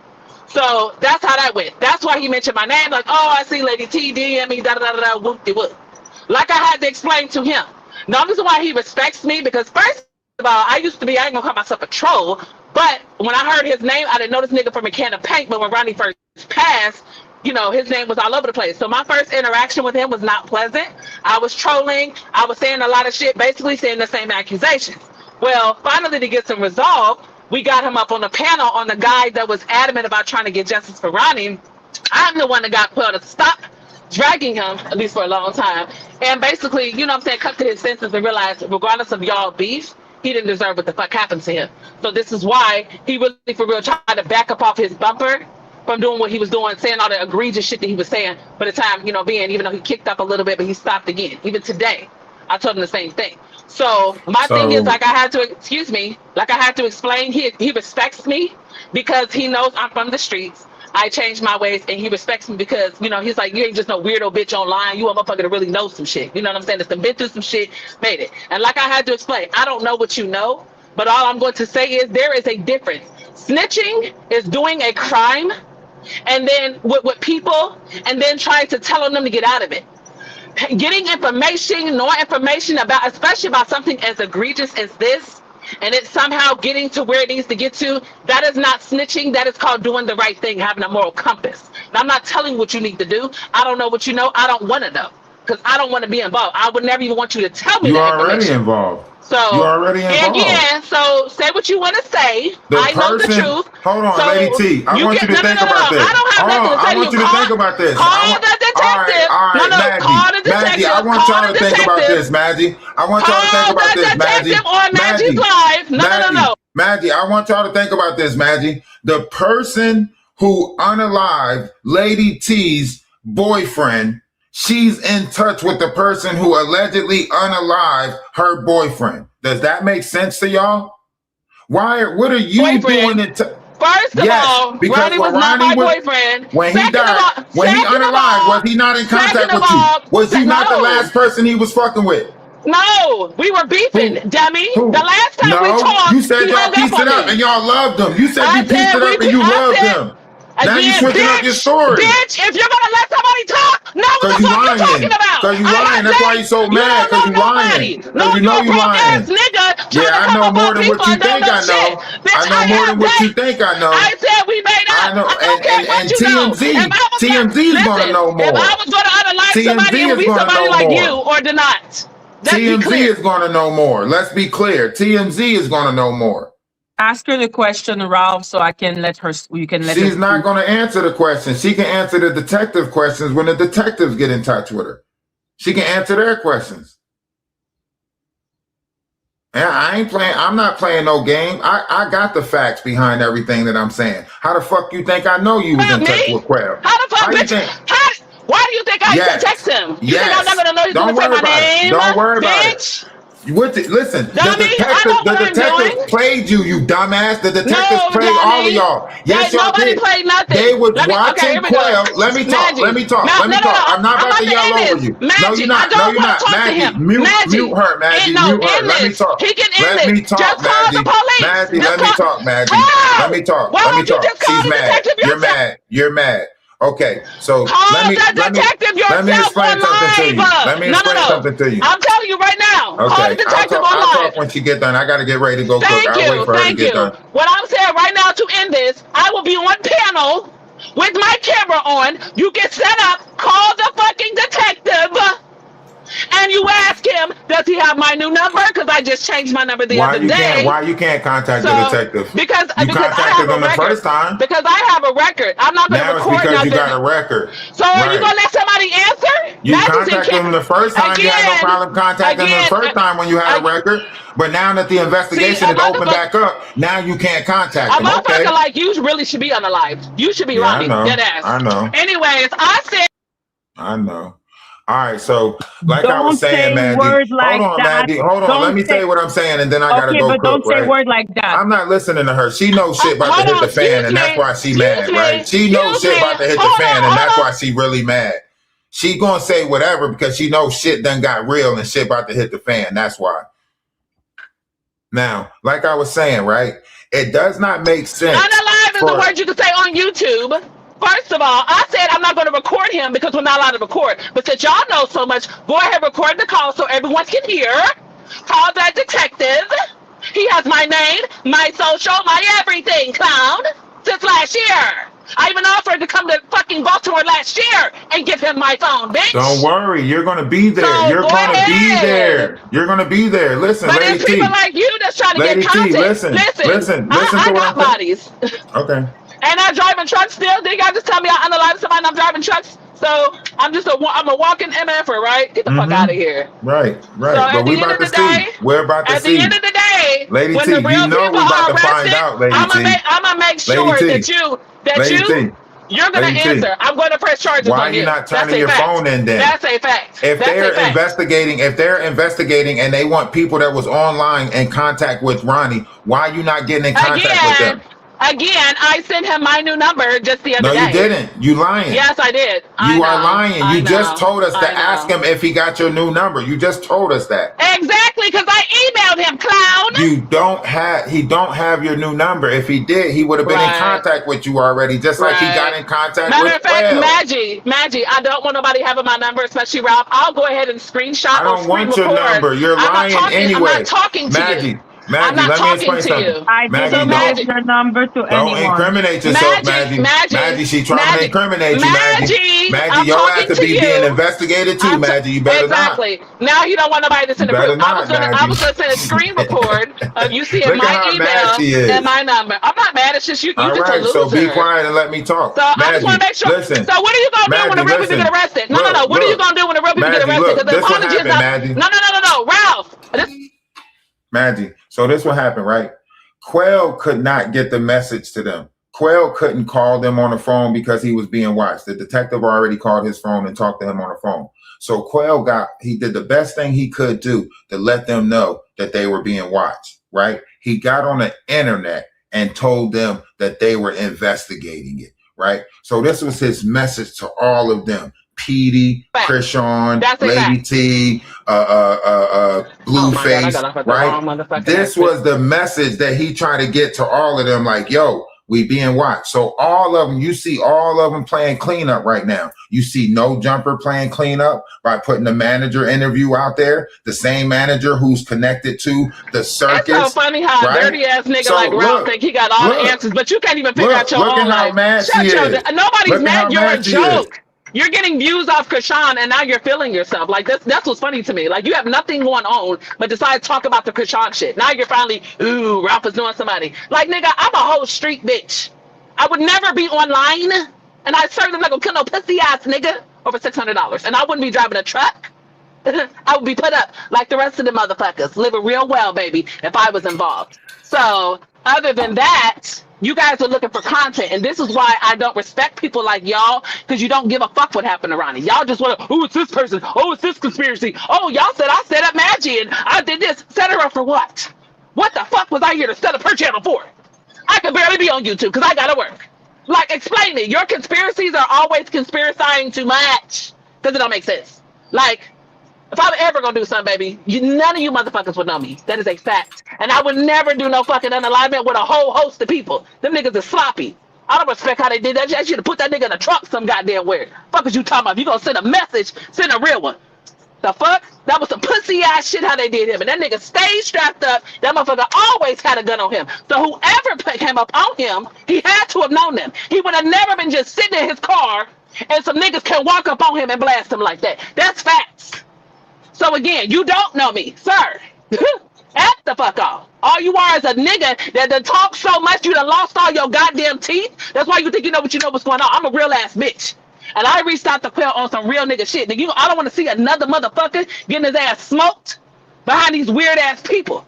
So that's how that went. That's why he mentioned my name. Like, oh, I see Lady T DM me, da-da-da-da, whoop-de-whoop. Like I had to explain to him. Now, the reason why he respects me, because first of all, I ain't gonna call myself a troll, but when I heard his name, I didn't know this nigga from a can of paint, but when Ronnie first passed, his name was all over the place. So my first interaction with him was not pleasant. I was trolling. I was saying a lot of shit, basically saying the same accusations. Well, finally, to get some resolve, we got him up on the panel on the guy that was adamant about trying to get justice for Ronnie. I'm the one that got Quell to stop dragging him, at least for a long time, and basically, come to his senses and realize, regardless of y'all beef, he didn't deserve what the fuck happened to him. So this is why he really, for real, tried to back up off his bumper from doing what he was doing, saying all the egregious shit that he was saying for the time, being, even though he kicked up a little bit, but he stopped again. Even today, I told him the same thing. So my thing is, I had to explain, he respects me because he knows I'm from the streets. I changed my ways, and he respects me because, he's like, you ain't just no weirdo bitch online. You a motherfucker that really knows some shit. You know what I'm saying? That's been through some shit, made it. And like I had to explain, I don't know what you know, but all I'm going to say is there is a difference. Snitching is doing a crime, and then with people, and then trying to tell them to get out of it. Getting information, knowing information about, especially about something as egregious as this, and it's somehow getting to where it needs to get to, that is not snitching. That is called doing the right thing, having a moral compass. Now, I'm not telling you what you need to do. I don't know what you know. I don't want to know because I don't want to be involved. I would never even want you to tell me. You're already involved. So you're already involved. Again, so say what you want to say. I know the truth. Hold on, Lady T. I want you to think about this. I don't have nothing to tell you. I want you to think about this. Call the detective. All right, Call the detective. Maggie, I want y'all to think about this, Maggie. I want y'all to think about this, Maggie. On Maggie's live. No. Maggie, I want y'all to think about this, Maggie. The person who unalived Lady T's boyfriend, she's in touch with the person who allegedly unalived her boyfriend. Does that make sense to y'all? What are you doing? First of all, because Ronnie was not my boyfriend. When he died, when he unalived, was he not in contact with you? Was he not the last person he was fucking with? No, we were beefing, dummy. Who? The last time we talked, you said y'all pieced it up and y'all loved him. You said you pieced it up and you loved him. Now you switching up your story. Bitch, if you're gonna let somebody talk, know what the fuck you're talking about. Because you lying. That's why you're so mad. Because you lying. No, you know you lying. Yeah, I know more than what you think I know. I know more than what you think I know. I said we made up. I know. And TMZ is gonna know more. If I was gonna unalive somebody, it would be somebody like you or not. TMZ is going to know more. Let's be clear. TMZ is going to know more. Ask her the question, Ralph, so I can let her. You can let. She's not going to answer the question. She can answer the detective questions when the detectives get in touch with her. She can answer their questions. And I ain't playing. I'm not playing no game. I got the facts behind everything that I'm saying. How the fuck you think I know you was in touch with Quell? How the fuck, bitch? Why do you think I text him? You think I'm not gonna know he's gonna say my name? Don't worry about it. Listen, the detectives played you, you dumbass. The detectives played all of y'all. Yes, y'all did. Played nothing. They was watching Quell. Let me talk. I'm not about to yell over you. No, you're not. Maggie, mute her, Maggie. Mute her. Let me talk. Let me talk, Maggie. Let me talk, Maggie. Let me talk. She's mad. You're mad. Okay, so let me explain something to you. I'm telling you right now. Okay, Call the detective I'll talk when she get done. I got to get ready to go cook. I'll wait for her to get done. What I'm saying right now to end this, I will be on panel with my camera on. You get set up. Call the fucking detective. And you ask him, does he have my new number? Because I just changed my number the other day. Why you can't contact the detective? Because you contacted them the first time. Because I have a record. I'm not going to record because nothing. You got a record. So are you going to let somebody answer? You contacted them the first time. You had no problem contacting them the first time when you had a record. But now that the investigation is opened back up, now you can't contact them. A motherfucker like you really should be unalived. You should be Ronny. Dead ass. I know. Anyways, I said. I know. All right, so like I was saying, Madgie, Madgie, hold on. Let me say what I'm saying, and then I gotta go cook. Don't say words like that. I'm not listening to her. She knows shit about to hit the fan, and that's why she mad, right? She knows shit about to hit the fan, and that's why she really mad. She gonna say whatever because she knows shit done got real and shit about to hit the fan. That's why. Now, like I was saying, right? It does not make sense. Unalive is the word you can say on YouTube. First of all, I said I'm not going to record him because we're not allowed to record. But since y'all know so much, go ahead and record the call so everyone can hear. Call that detective. He has my name, my social, my everything, clown, since last year. I even offered to come to fucking Baltimore last year and give him my phone, bitch. Don't worry, you're going to be there. So you're going to be there. You're going to be there. Listen, but Lady it's people like you that's trying to Lady get content. Listen I to what got bodies. Okay. And I'm driving trucks still. Did y'all just tell me I unalive somebody and I'm driving trucks? So I'm a walking MFer, right? Get the fuck out of here. Right. So but we're about to see. We're about to see. At the end of the day, Lady when T, the real you know people we're about are to find arrested, out, Lady T. I'm gonna make sure you're gonna answer. I'm going to press charges on you. Why are you not turning your phone in then? That's a fact. If they're investigating and they want people that was online in contact with Ronny, why are you not getting in contact with them? Again, I sent him my new number just the other day. No, you didn't. You lying. Yes, I did. You are lying. You just told us to ask him if he got your new number. You just told us that. Exactly, because I emailed him, clown. He don't have your new number. If he did, he would have been in contact with you already, just like he got in contact with Matter of fact, Madgie, I don't want nobody having my number, especially Ralph. I'll go ahead and screenshot. I don't want your number. You're lying anyway. I'm not talking to you. Maggie, let me explain something. I didn't give your number to anyone. Don't incriminate yourself, Maggie. Maggie, she's trying to incriminate you, Maggie. Maggie, your ass to be being investigated too, Maggie. You better not. Exactly. Now you don't want nobody to send a proof. I was going to send a screen record of you seeing my email and my number. I'm not mad. It's just you. All just right, a loser. So be quiet and let me talk. So I just want to make sure. Listen, so what are you going to do when the real people get arrested? No. What are you going to do when the real people get arrested? This what happened, Maggie. No, Ralph. Maggie, so this what happened, right? Quell could not get the message to them. Quell couldn't call them on the phone because he was being watched. The detective already called his phone and talked to him on the phone. So Quell he did the best thing he could do to let them know that they were being watched, right? He got on the internet and told them that they were investigating it, right? So this was his message to all of them. Petey, Chrisean, Lady T, Blueface, right? This was the message that he tried to get to all of them, like, yo, we being watched. So all of them, you see all of them playing cleanup right now. You see No Jumper playing cleanup by putting the manager interview out there, the same manager who's connected to the circus. It's so funny how a dirty ass nigga like Ralph think he got all the answers, but you can't even figure out your own life. Shut your Nobody's mad. You're a joke. You're getting views off Chrisean, and now you're feeling yourself. Like that's what's funny to me. Like you have nothing going on, but decide to talk about the Chrisean shit. Now you're finally, ooh, Ralph is doing somebody. Like nigga, I'm a whole street bitch. I would never be online, and I certainly not gonna kill no pussy ass nigga over $600, and I wouldn't be driving a truck. I would be put up like the rest of the motherfuckers, living real well, baby, if I was involved. So other than that, you guys are looking for content, and this is why I don't respect people like y'all, because you don't give a fuck what happened to Ronny. Y'all just want to, oh, it's this person, oh, it's this conspiracy, oh, y'all said I set up Madgie, and I did this. Set her up for what? What the fuck was I here to set up her channel for? I could barely be on YouTube because I gotta work. Like, explain it. Your conspiracies are always conspiracing too much because it don't make sense. Like, if I'm ever gonna do something, baby, none of you motherfuckers would know me. That is a fact. And I would never do no fucking unalignment with a whole host of people. Them niggas is sloppy. I don't respect how they did that. I should have put that nigga in a trunk some goddamn where. Fuck is you talking about? If you gonna send a message, send a real one. The fuck? That was some pussy ass shit how they did him. And that nigga stayed strapped up. That motherfucker always had a gun on him. So whoever came up on him, he had to have known them. He would have never been just sitting in his car and some niggas can walk up on him and blast him like that. That's facts. So again, you don't know me, sir. Act the fuck off. All you are is a nigga that done talk so much you done lost all your goddamn teeth. That's why you think you know what's going on. I'm a real ass bitch. And I reached out to Quell on some real nigga shit. I don't want to see another motherfucker getting his ass smoked behind these weird ass people.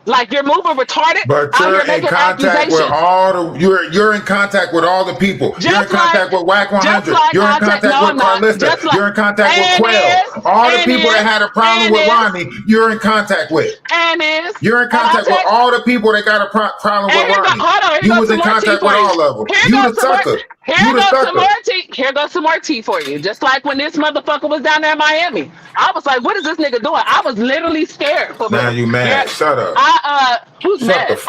Like you're moving retarded. But you're in contact with all the you're in contact with all the people. You're in contact with Whack 100. You're in contact with Carlista. You're in contact with Quell. All the people that had a problem with Ronny, you're in contact with. You're in contact with all the people that got a problem with Ronny. You was in contact with all of them. You the sucker. Here goes some more tea for you. Just like when this motherfucker was down there in Miami. I was like, what is this nigga doing? I was literally scared. Now you mad. Shut up. Who's mad?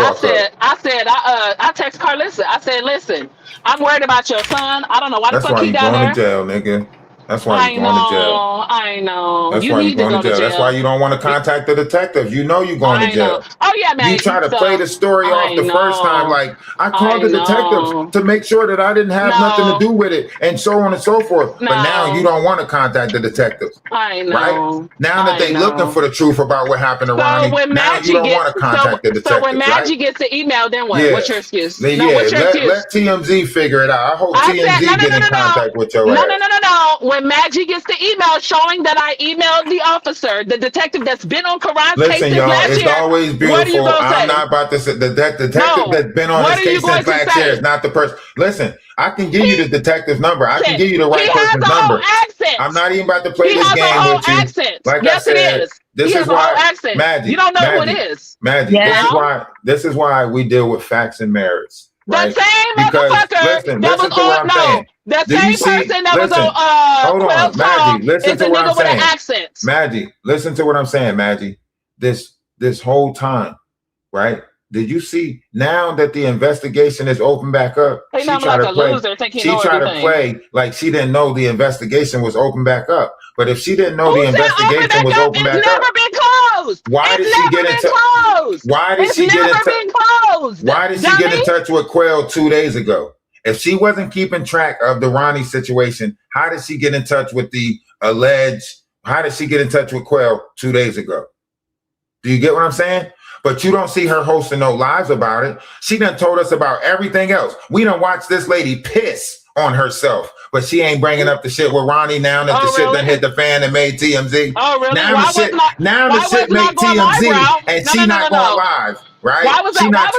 I text Carlissa. I said, listen, I'm worried about your son. I don't know why the fuck he down there. That's why you going to jail, nigga. That's why you're going to jail. I know. That's why you're going to jail. That's why you don't want to contact the detective. You know you're going to jail. Oh, yeah, man. You try to play the story off the first time. Like, I called the detective to make sure that I didn't have nothing to do with it and so on and so forth. But now you don't want to contact the detectives. I know. Right? Now that they're looking for the truth about what happened to Ronny, now you don't want to contact the detective. So when Madgie gets the email, then what? What's your excuse? Let TMZ figure it out. I hope TMZ get in contact with your ass. No. When Madgie gets the email showing that I emailed the officer, the detective that's been on Karan's case since last year. It's always beautiful. I'm not about to say the detective that's been on his case since last year is not the person. Listen, I can give you the detective's number. I can give you the right person's number. I'm not even about to play this game with you. Like I said, this is why Madgie. You don't know who it is. Madgie, this is why we deal with facts and merits. Right? The same motherfucker that was on the same person that was on hold on, Madgie, listen to what I'm saying. Accent. Madgie, listen to what I'm saying, Madgie. This whole time, right? Did you see now that the investigation is open back up? She tried to play like she didn't know the investigation was open back up. But if she didn't know the investigation was open back up, it's never been closed. Why did she get into? Why did she get into? Why did she get in touch with Quell 2 days ago? If she wasn't keeping track of the Ronny situation, how did she get in touch with the alleged? How did she get in touch with Quell 2 days ago? Do you get what I'm saying? But you don't see her hosting no lives about it. She done told us about everything else. We done watched this lady piss on herself, but she ain't bringing up the shit with Ronny now that the shit done hit the fan and made TMZ. Oh, really? Now the shit made TMZ and she not going live. Right? Why was I not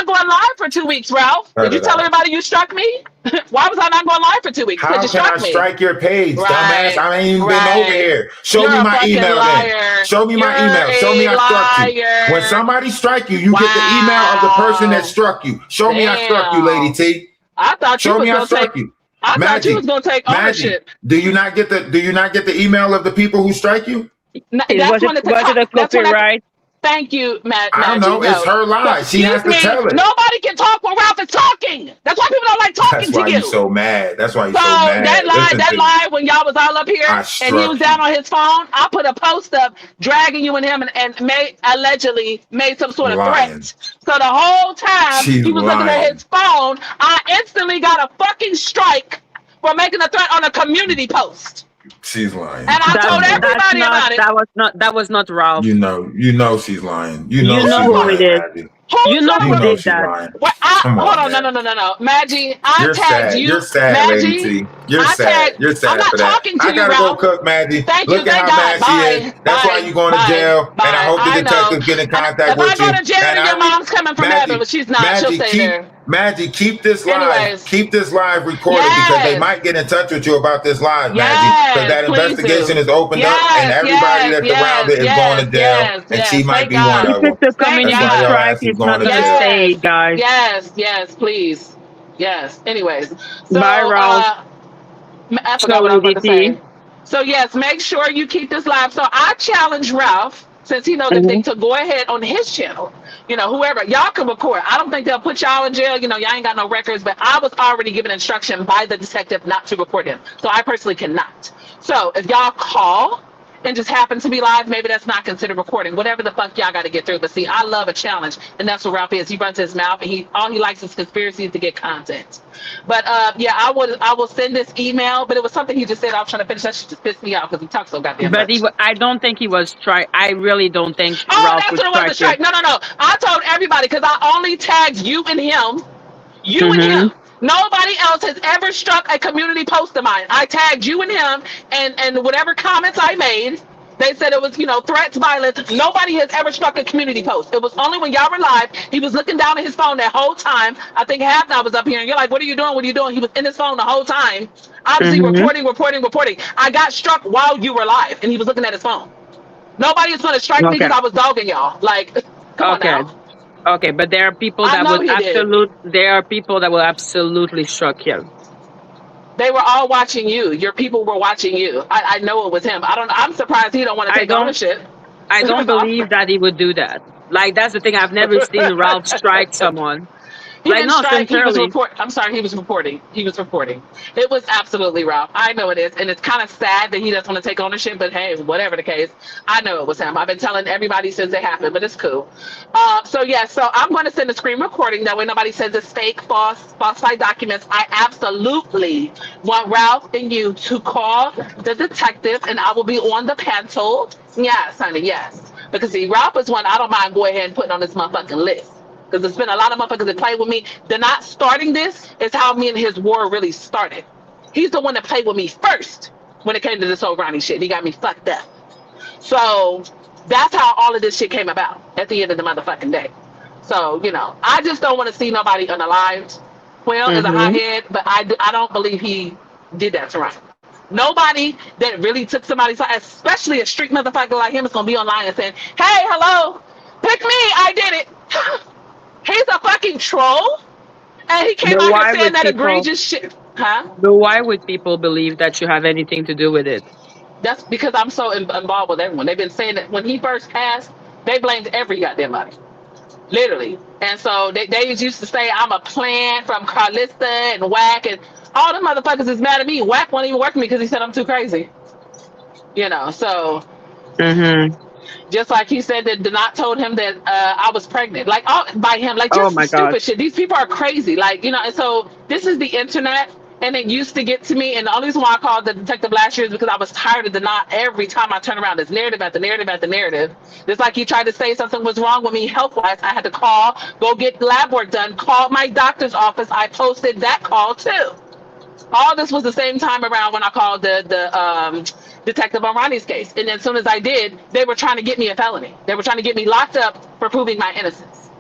going live for 2 weeks, Ralph? Did you tell everybody you struck me? Why was I not going live for 2 weeks? How can I strike your page, dumbass? I ain't even been over here. Show me my email then. Show me my email. Show me I struck you. When somebody strike you, you get the email of the person that struck you. Show me I struck you, Lady T. I thought you Show me I struck you. I thought you was going to take ownership. Do you not get the email of the people who strike you? Was it a copyright? Thank you, Matt. I don't know. It's her lie. She has to tell it. Nobody can talk when Ralph is talking. That's why people don't like talking to you. That's why you're so mad. That's why you're so mad. That lie when y'all was all up here and he was down on his phone, I put a post up dragging you and him and allegedly made some sort of threat. So the whole time he was looking at his phone, I instantly got a fucking strike for making a threat on a community post. She's lying. And I told That's everybody not about it. that was not Ralph. You know she's lying. You You know know she's who lying, it is. Maggie. Who's You know gonna who You know did she's that. lying. What, Come hold on, on, man. no. Maggie, I You're tagged sad. you. You're sad, Lady Maggie, T. You're I sad. tagged. You're I'm sad not for that. talking to I you, gotta go Ralph. cook, Maggie. Thank Look you, at thank how God. mad she is. Bye, That's why bye, you're going to bye, jail. And I bye. hope the I know. detectives get in And contact if I with go you. to jail, And your mom's coming from heaven, but she's not. She'll stay there. Maggie, keep this live. Anyways. Keep this live recorded because they Yes. might get in touch with you about this live, Maggie. Yes, Because that please investigation do. is opened up and Yes, everybody that's around it is going to jail. And she might Thank be one God. of them. Because the Thank community That's why your God. strike ass is is going not to gonna jail. stay, guys. Yes, please. Yes. Anyways, so Bye, Ralph. I forgot what I was about to Solidity. say. So yes, make sure you keep this live. So I challenge Ralph, since he knows everything, to go ahead on his channel. You know, whoever y'all can record. I don't think they'll put y'all in jail. You know, y'all ain't got no records, but I was already given instruction by the detective not to record him. So I personally cannot. So if y'all call and just happen to be live, maybe that's not considered recording. Whatever the fuck y'all got to get through. But see, I love a challenge, and that's what Ralph is. He runs his mouth, and all he likes is conspiracies to get content. But yeah, I will send this email. But it was something he just said. I was trying to finish. That shit just pissed me off because he talks so goddamn But much. I don't think he was strike. I really don't think Oh, Ralph that's would what it was. The strike you. strike. No. I told everybody because I only tagged you and him. You and him. Nobody else has ever struck a community post of mine. I tagged you and him, and whatever comments I made, they said it was, you know, threats, violence. Nobody has ever struck a community post. It was only when y'all were live. He was looking down at his phone that whole time. I think half I was up here, and you're like, "What are you doing? What are you doing?" He was in his phone the whole time, obviously reporting. I got struck while you were live, and he was looking at his phone. Nobody is going to strike me because I was dogging y'all. Like, come on now. Okay, but there are people I that know would he did. there are people that will absolutely struck him. They were all watching you. Your people were watching you. I know it was him. I'm surprised he don't want to take ownership. I don't believe that he would do that. Like, that's the thing. I've never seen Ralph strike someone. He Like, didn't no, strike. sincerely. I'm sorry. He was reporting. It was absolutely Ralph. I know it is, and it's kind of sad that he doesn't want to take ownership. But hey, whatever the case, I know it was him. I've been telling everybody since it happened, but it's cool. So yeah, so I'm going to send a screen recording. That way nobody says it's fake, falsified documents. I absolutely want Ralph and you to call the detective, and I will be on the panel. Yes, honey, yes. Because see, Ralph is one I don't mind going ahead and putting on this motherfucking list. Because there's been a lot of motherfuckers that played with me. They're not starting this. Is how me and his war really started. He's the one that played with me first when it came to this whole Ronny shit. He got me fucked up. So that's how all of this shit came about at the end of the motherfucking day. So, you know, I just don't want to see nobody unalived. Well, is a hothead, but I don't believe he did that to Ronny. Nobody that really took somebody's side, especially a street motherfucker like him, is going to be online and saying, "Hey, hello, pick me, I did it." He's a fucking troll, and he came out here saying that egregious shit. Huh? But why would people believe that you have anything to do with it? That's because I'm so involved with everyone. They've been saying that when he first passed, they blamed every goddamn body. Literally. And so they used to say I'm a plant from Carlista and Whack, and all the motherfuckers is mad at me. Whack won't even work with me because he said I'm too crazy. You know, so... Just like he said that Donat told him that I was pregnant, like by him, like just stupid shit. These people are crazy, like, you know. And so this is the internet, and it used to get to me. And the only reason why I called the detective last year is because I was tired of Donat. Every time I turn around, this narrative after narrative after narrative. Just like he tried to say something was wrong with me health wise, I had to call, go get lab work done, call my doctor's office. I posted that call too. All this was the same time around when I called the detective on Ronny's case. And as soon as I did, they were trying to get me a felony. They were trying to get me locked up for proving my innocence.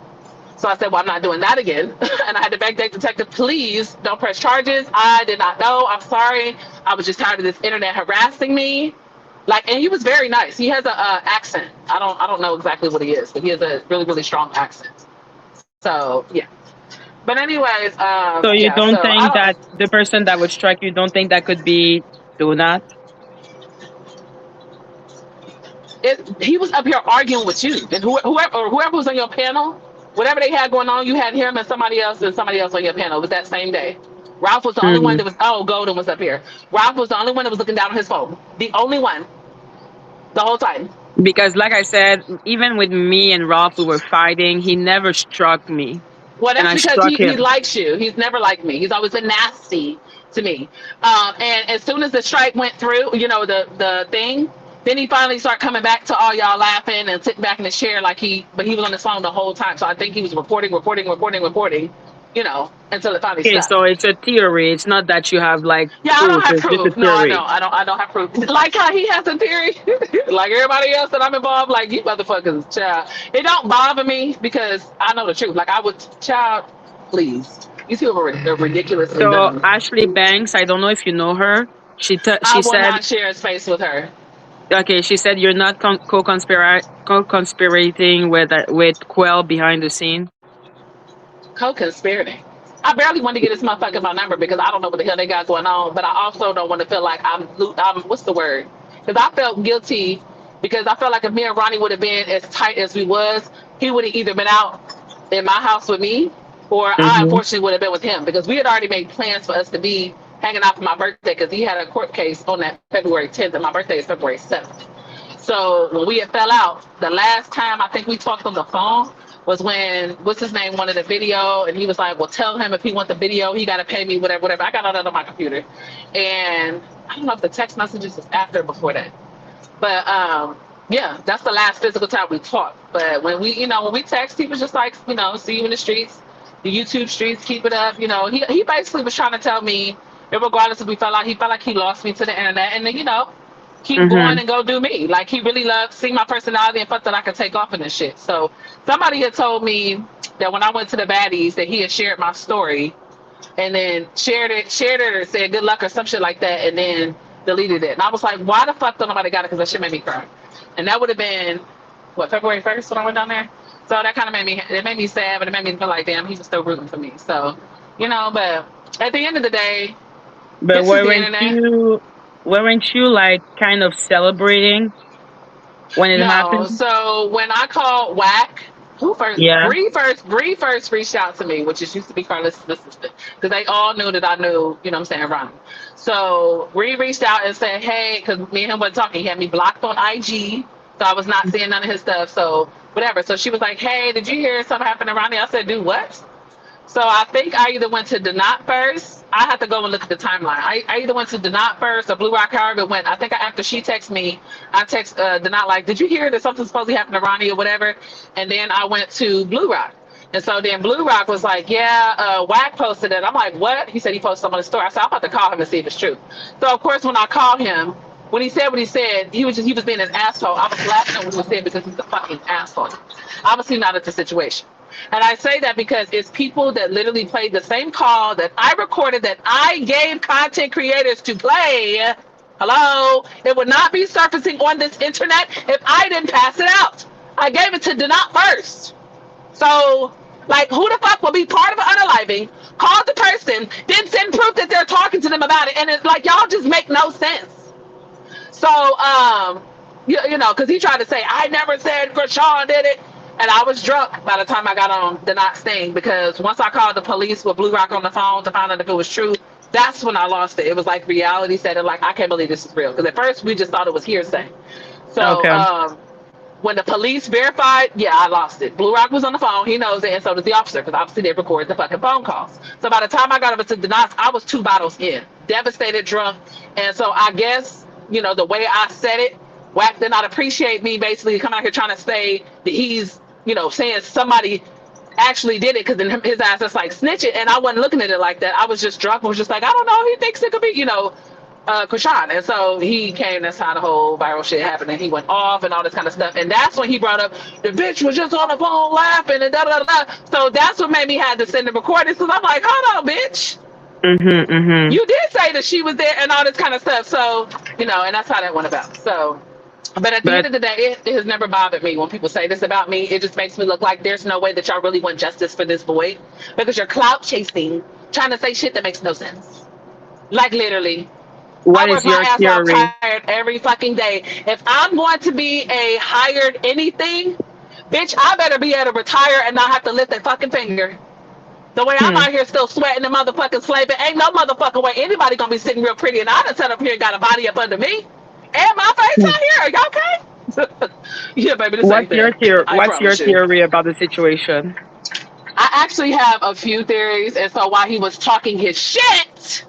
So I said, well, I'm not doing that again. And I had to beg the detective, please don't press charges. I did not know. I'm sorry. I was just tired of this internet harassing me. Like, and he was very nice. He has a accent. I don't know exactly what he is, but he has a really, really strong accent. So, yeah. But anyways, so you don't think that the person that would strike you, don't think that could be Donat? He was up here arguing with you, and whoever was on your panel, whatever they had going on, you had him and somebody else on your panel. It was that same day. Ralph was the only one that was. Oh, Golden was up here. Ralph was the only one that was looking down on his phone. The only one. The whole time. Because, like I said, even with me and Ralph, we were fighting. He never struck me. Well, that's because he likes you. He's never liked me. He's always been nasty. to me. And as soon as the strike went through, the thing, then he finally started coming back to all y'all laughing and sitting back in his chair but he was on his phone the whole time. So I think he was reporting, until it finally Okay, stopped. so it's a theory. It's not that you have like Yeah, I don't proof. have It's just a proof. No, I theory. don't. I don't have proof. Like how he has a theory, like everybody else that I'm involved. Like you motherfuckers, child. It don't bother me because I know the truth. Like I would, child, please. You see what ridiculously So dumb. Ashley Banks, I don't know if you know her. I She will said, not share space with her. okay, she said you're not co-conspirating with Quell behind the scene. Co-conspirating. I barely want to get this motherfucker my number because I don't know what the hell they got going on. But I also don't want to feel like I'm what's the word? Because I felt guilty because I felt like if me and Ronnie would have been as tight as we was, he would have either been out in my house with me, or I Mm-hmm. unfortunately would have been with him because we had already made plans for us to be hanging out for my birthday because he had a court case on that February 10th and my birthday is February 7th. So when we had fell out, the last time I think we talked on the phone was when what's his name wanted a video, and he was like, "Well, tell him if he wants the video, he got to pay me whatever, whatever." I got all that on my computer, and I don't know if the text messages was after or before that, but yeah, that's the last physical time we talked. But when we text, he was just like, see you in the streets, the YouTube streets, keep it up. He basically was trying to tell me that regardless if we fell out, he felt like he lost me to the internet, and then keep going Mm-hmm. and go do me. Like he really loved seeing my personality and felt that I could take off in this shit. So somebody had told me that when I went to the baddies that he had shared my story and then shared it or said good luck or some shit like that and then deleted it. And I was like, why the fuck don't nobody got it? Because that shit made me cry. And that would have been what, February 1st when I went down there. So that kind of made me sad, but it made me feel like damn, he was still rooting for me. So, but at the end of the day, But this is the internet. weren't you like kind of celebrating when it No, happened? so when I called Whack, who first? Yeah. Bree first reached out to me, which is used to be Carlos' assistant, because they all knew that I knew, what I'm saying, Ronnie. So Bree reached out and said, hey, because me and him wasn't talking. He had me blocked on IG, so I was not seeing none of his stuff. So whatever. So she was like, hey, did you hear something happened to Ronnie? I said, do what? So I think I either went to Denot first. I have to go and look at the timeline. I either went to Denot first or Blue Rock, however it went. I think after she texted me, I text Denot like, did you hear that something's supposed to happen to Ronnie or whatever? And then I went to Blue Rock. And so then Blue Rock was like, yeah, Wack posted it. I'm like, what? He said he posted something on the story. I said, I'm about to call him and see if it's true. So of course, when I called him, when he said what he said, he was being an asshole. I was laughing at what he was saying because he's a fucking asshole. Obviously not at the situation. And I say that because it's people that literally played the same call that I recorded that I gave content creators to play. Hello? It would not be surfacing on this internet if I didn't pass it out. I gave it to Denot first. So, like, who the fuck will be part of an unaliving, call the person, then send proof that they're talking to them about it, and it's like, y'all just make no sense. So, because he tried to say, I never said Chrisean did it. And I was drunk by the time I got on the not thing because once I called the police with Blue Rock on the phone to find out if it was true, that's when I lost it. It was like reality set it like, I can't believe this is real. Because at first we just thought it was hearsay. So Okay. when the police verified, yeah, I lost it. Blue Rock was on the phone. He knows it. And so does the officer because obviously they recorded the fucking phone calls. So by the time I got over to the knots, I was 2 bottles in, devastated, drunk. And so I guess, the way I said it, Wack did not appreciate me basically coming out here trying to say that he's saying somebody actually did it because then his ass is like snitch it, and I wasn't looking at it like that. I was just drunk. I was just like, I don't know. He thinks it could be, Chrisean, and so he came. That's how the whole viral shit happened, and he went off and all this kind of stuff. And that's when he brought up the bitch was just on the phone laughing and da da da. So that's what made me have to send the recordings because I'm like, hold on, bitch. Mm-hmm. Mm-hmm. You did say that she was there and all this kind of stuff. So and that's how that went about. So. But at the end But of the day, it has never bothered me when people say this about me. It just makes me look like there's no way that y'all really want justice for this boy because you're clout chasing, trying to say shit that makes no sense. Like literally, I what work is my your ass off theory? tired every fucking day. If I'm going to be a hired anything, bitch, I better be able to retire and not have to lift a fucking finger. The way I'm Hmm. out here still sweating and motherfucking slaving, ain't no motherfucking way anybody gonna be sitting real pretty and I done set up here and got a body up under me. And my face Hmm. out here. Are y'all okay? Yeah, baby, this ain't What's your that. theory? I What's your promise you. theory about the situation? I actually have a few theories, and so while he was talking his shit,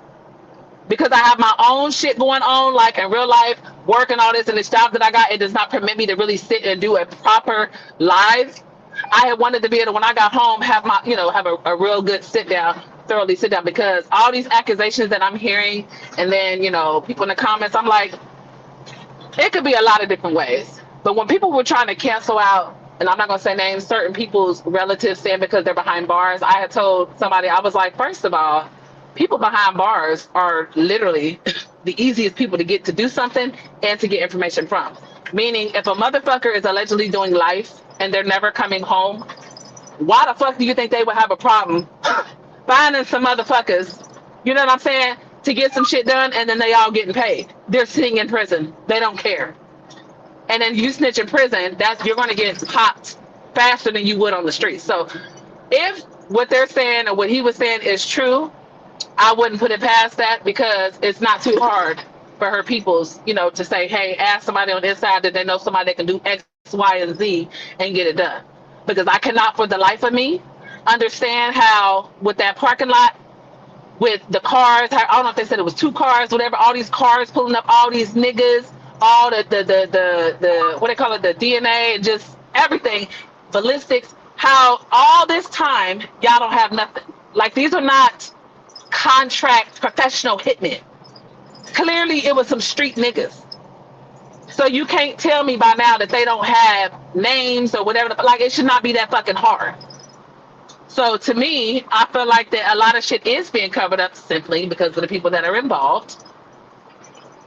because I have my own shit going on, like in real life, work and all this, and this job that I got, it does not permit me to really sit and do a proper live. I had wanted to be able to, when I got home, have my, have a real good thoroughly sit down, because all these accusations that I'm hearing, and then, people in the comments, I'm like, it could be a lot of different ways. But when people were trying to cancel out, and I'm not going to say names, certain people's relatives saying because they're behind bars, I had told somebody, I was like, first of all, people behind bars are literally the easiest people to get to do something and to get information from. Meaning, if a motherfucker is allegedly doing life and they're never coming home, why the fuck do you think they would have a problem finding some motherfuckers, you know what I'm saying, to get some shit done, and then they all getting paid? They're sitting in prison. They don't care. And then you snitch in prison, you're going to get popped faster than you would on the street. So if what they're saying or what he was saying is true, I wouldn't put it past that, because it's not too hard for her peoples, to say, hey, ask somebody on this side that they know somebody that can do X, Y, and Z and get it done. Because I cannot for the life of me understand how with that parking lot, with the cars, I don't know if they said it was 2 cars, whatever, all these cars pulling up, all these niggas, all the what they call it, the DNA, and just everything, ballistics, how all this time y'all don't have nothing. Like, these are not contract professional hitmen. Clearly it was some street niggas. So you can't tell me by now that they don't have names or whatever. Like, it should not be that fucking hard. So to me, I feel like that a lot of shit is being covered up simply because of the people that are involved.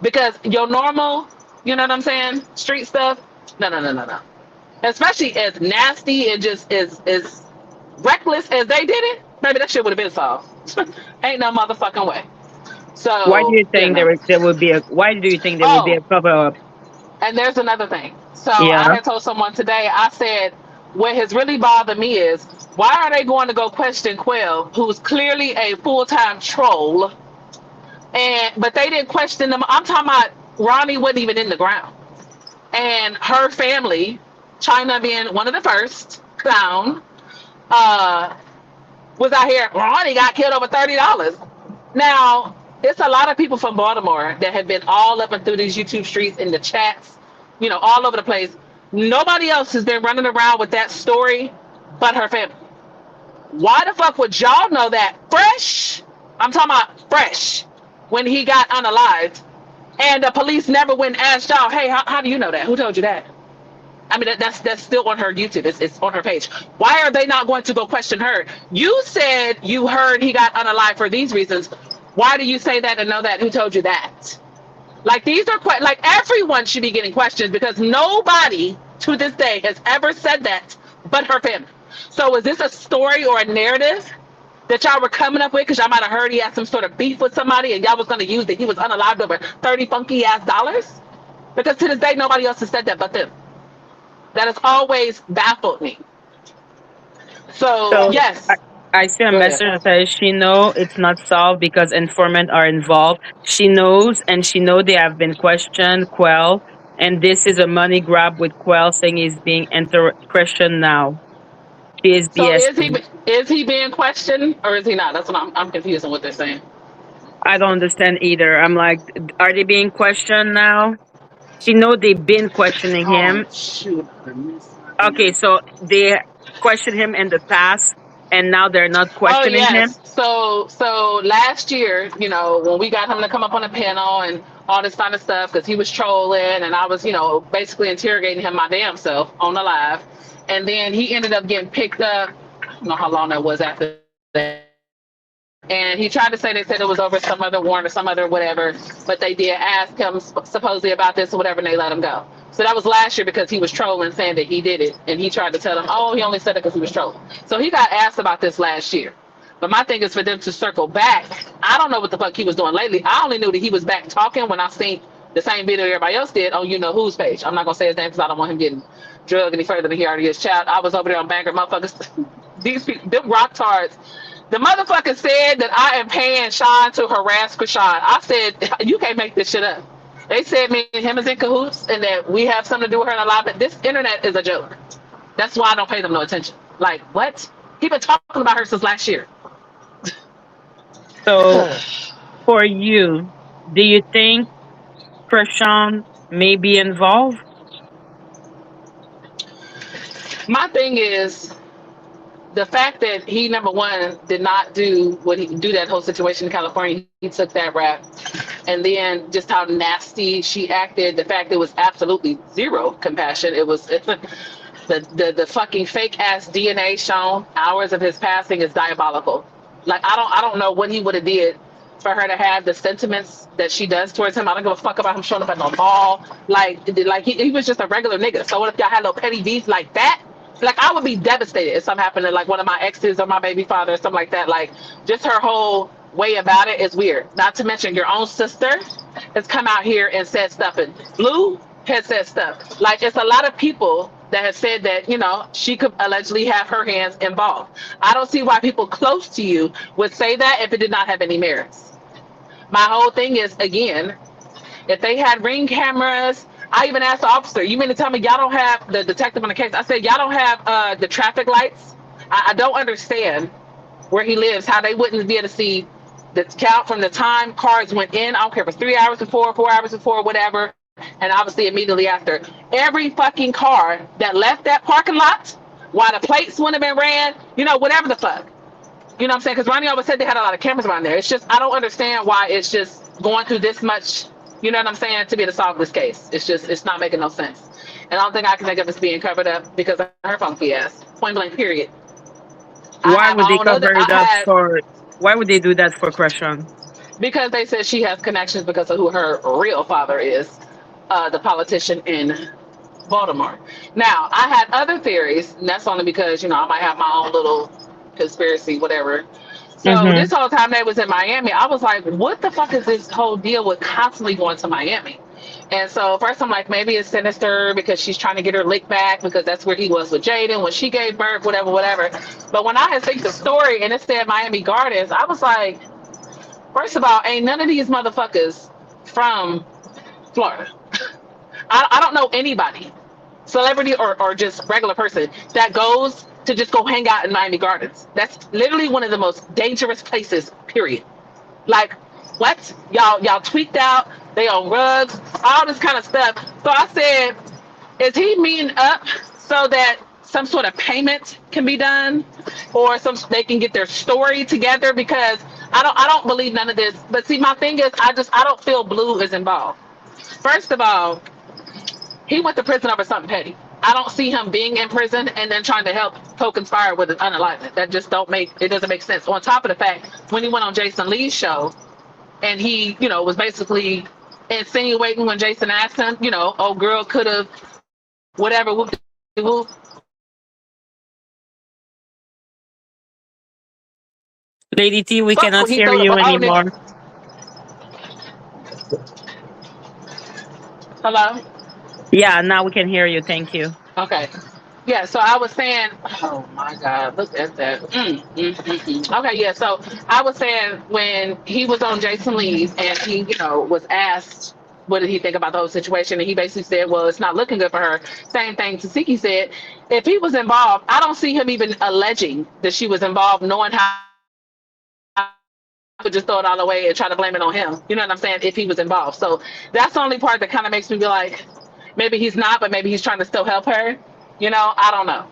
Because your normal, you know what I'm saying, street stuff, no. Especially as nasty and just as reckless as they did it, maybe that shit would have been solved. Ain't no motherfucking way. So Why do you think there would be a? Why do you think there would be a cover up? And there's another thing. So Yeah. I had told someone today, I said, what has really bothered me is, why are they going to go question Quell, who's clearly a full-time troll, but they didn't question them. I'm talking about Ronny wasn't even in the ground. And her family, China being one of the first, clown, was out here, Ronny got killed over $30. Now, it's a lot of people from Baltimore that have been all up and through these YouTube streets, in the chats, all over the place. Nobody else has been running around with that story but her family. Why the fuck would y'all know that fresh? I'm talking about fresh, when he got unalived, and the police never went and asked y'all, hey, how do you know that? Who told you that? I mean, that's still on her YouTube. It's on her page. Why are they not going to go question her? You said you heard he got unalived for these reasons. Why do you say that and know that? Who told you that? Like, these are like, everyone should be getting questions, because nobody to this day has ever said that but her family. So is this a story or a narrative that y'all were coming up with because y'all might have heard he had some sort of beef with somebody and y'all was going to use that he was unalived over 30 funky ass dollars? Because to this day, nobody else has said that but them. That has always baffled me. So yes. I see a message that says she know it's not solved because informants are involved. She knows, and she know they have been questioned, Quell, and this is a money grab with Quell saying he's being questioned now. She is So BS. is he being questioned or is he not? That's what I'm confused on what they're saying. I don't understand either. I'm like, are they being questioned now? She know they've been questioning him. Shoot. Okay, so they questioned him in the past, and now they're not questioning him. So last year, when we got him to come up on a panel and all this kind of stuff, because he was trolling and I was, basically interrogating him my damn self on the live. And then he ended up getting picked up. I don't know how long that was after that. And he tried to say they said it was over some other warrant or some other whatever, but they did ask him supposedly about this or whatever, and they let him go. So that was last year because he was trolling, saying that he did it, and he tried to tell them, oh, he only said it because he was trolling. So he got asked about this last year. But my thing is for them to circle back. I don't know what the fuck he was doing lately. I only knew that he was back talking when I seen the same video everybody else did on you-know-who's page. I'm not going to say his name because I don't want him getting drugged any further than he already is. Child, I was over there on Banger Motherfuckers. These people, them rock tards. The motherfucker said that I am paying Sean to harass Chrisean. I said, you can't make this shit up. They said me and him is in cahoots and that we have something to do with her in a lot, but this internet is a joke. That's why I don't pay them no attention. Like, what? He been talking about her since last year. So, for you, Do you think Chrisean may be involved? My thing is the fact that he, number one, did not do that whole situation in California. He took that rap, and then just how nasty she acted. The fact there was absolutely zero compassion. It was the fucking fake ass DNA shown hours of his passing is diabolical. Like I don't know what he would have did for her to have the sentiments that she does towards him. I don't give a fuck about him showing up at no mall. Like he was just a regular nigga. So what if y'all had little petty beef like that? Like I would be devastated if something happened to like one of my exes or my baby father or something like that. Like just her whole way about it is weird. Not to mention your own sister has come out here and said stuff, and Blue has said stuff. Like it's a lot of people that have said that she could allegedly have her hands involved. I don't see why people close to you would say that if it did not have any merits. My whole thing is, again, if they had ring cameras, I even asked the officer, you mean to tell me y'all don't have the detective on the case? I said, y'all don't have the traffic lights? I don't understand where he lives, how they wouldn't be able to see the count from the time cars went in. I don't care if it's 3 hours before, 4 hours before, whatever. And obviously immediately after. Every fucking car that left that parking lot, while the plates wouldn't have been ran, whatever the fuck. You know what I'm saying? Because Ronny always said they had a lot of cameras around there. It's just, I don't understand why it's just going through this much, you know what I'm saying, to be able to solve this case. It's just, it's not making no sense. And I don't think I can think of it's being covered up because of her funky ass. Point blank, period. Why would they cover it up for? Why would they do that for Chrisean? Because they said she has connections because of who her real father is, the politician in Baltimore. Now, I had other theories, and that's only because, I might have my own little conspiracy, whatever. So this whole time they was in Miami, I was like, what the fuck is this whole deal with constantly going to Miami? And so first I'm like, maybe it's sinister because she's trying to get her lick back because that's where he was with Jaden when she gave birth, whatever. But when I had seen the story and it said Miami Gardens, I was like, first of all, ain't none of these motherfuckers from Florida. I don't know anybody, celebrity or just regular person, that goes to just go hang out in Miami Gardens. That's literally one of the most dangerous places, period. Like, what? Y'all tweaked out, they on rugs, all this kind of stuff. So I said, is he meeting up so that some sort of payment can be done or they can get their story together? Because I don't believe none of this. But see, my thing is, I don't feel Blue is involved. First of all, he went to prison over something petty. I don't see him being in prison and then trying to help co-conspire with an unalignment. That just doesn't make sense. On top of the fact, when he went on Jason Lee's show and he, was basically insinuating when Jason asked him, oh girl could have whatever. Lady T, we cannot hear you anymore. Hello? Yeah, now we can hear you. Thank you. Okay. Yeah, so I was saying, oh my God, look at that. Okay, yeah, so I was saying when he was on Jason Lee's and he, was asked, what did he think about the whole situation? And he basically said, well, it's not looking good for her. Same thing Tasiki said. If he was involved, I don't see him even alleging that she was involved, knowing how I would just throw it all away and try to blame it on him. You know what I'm saying? If he was involved. So that's the only part that kind of makes me be like, maybe he's not, but maybe he's trying to still help her. I don't know.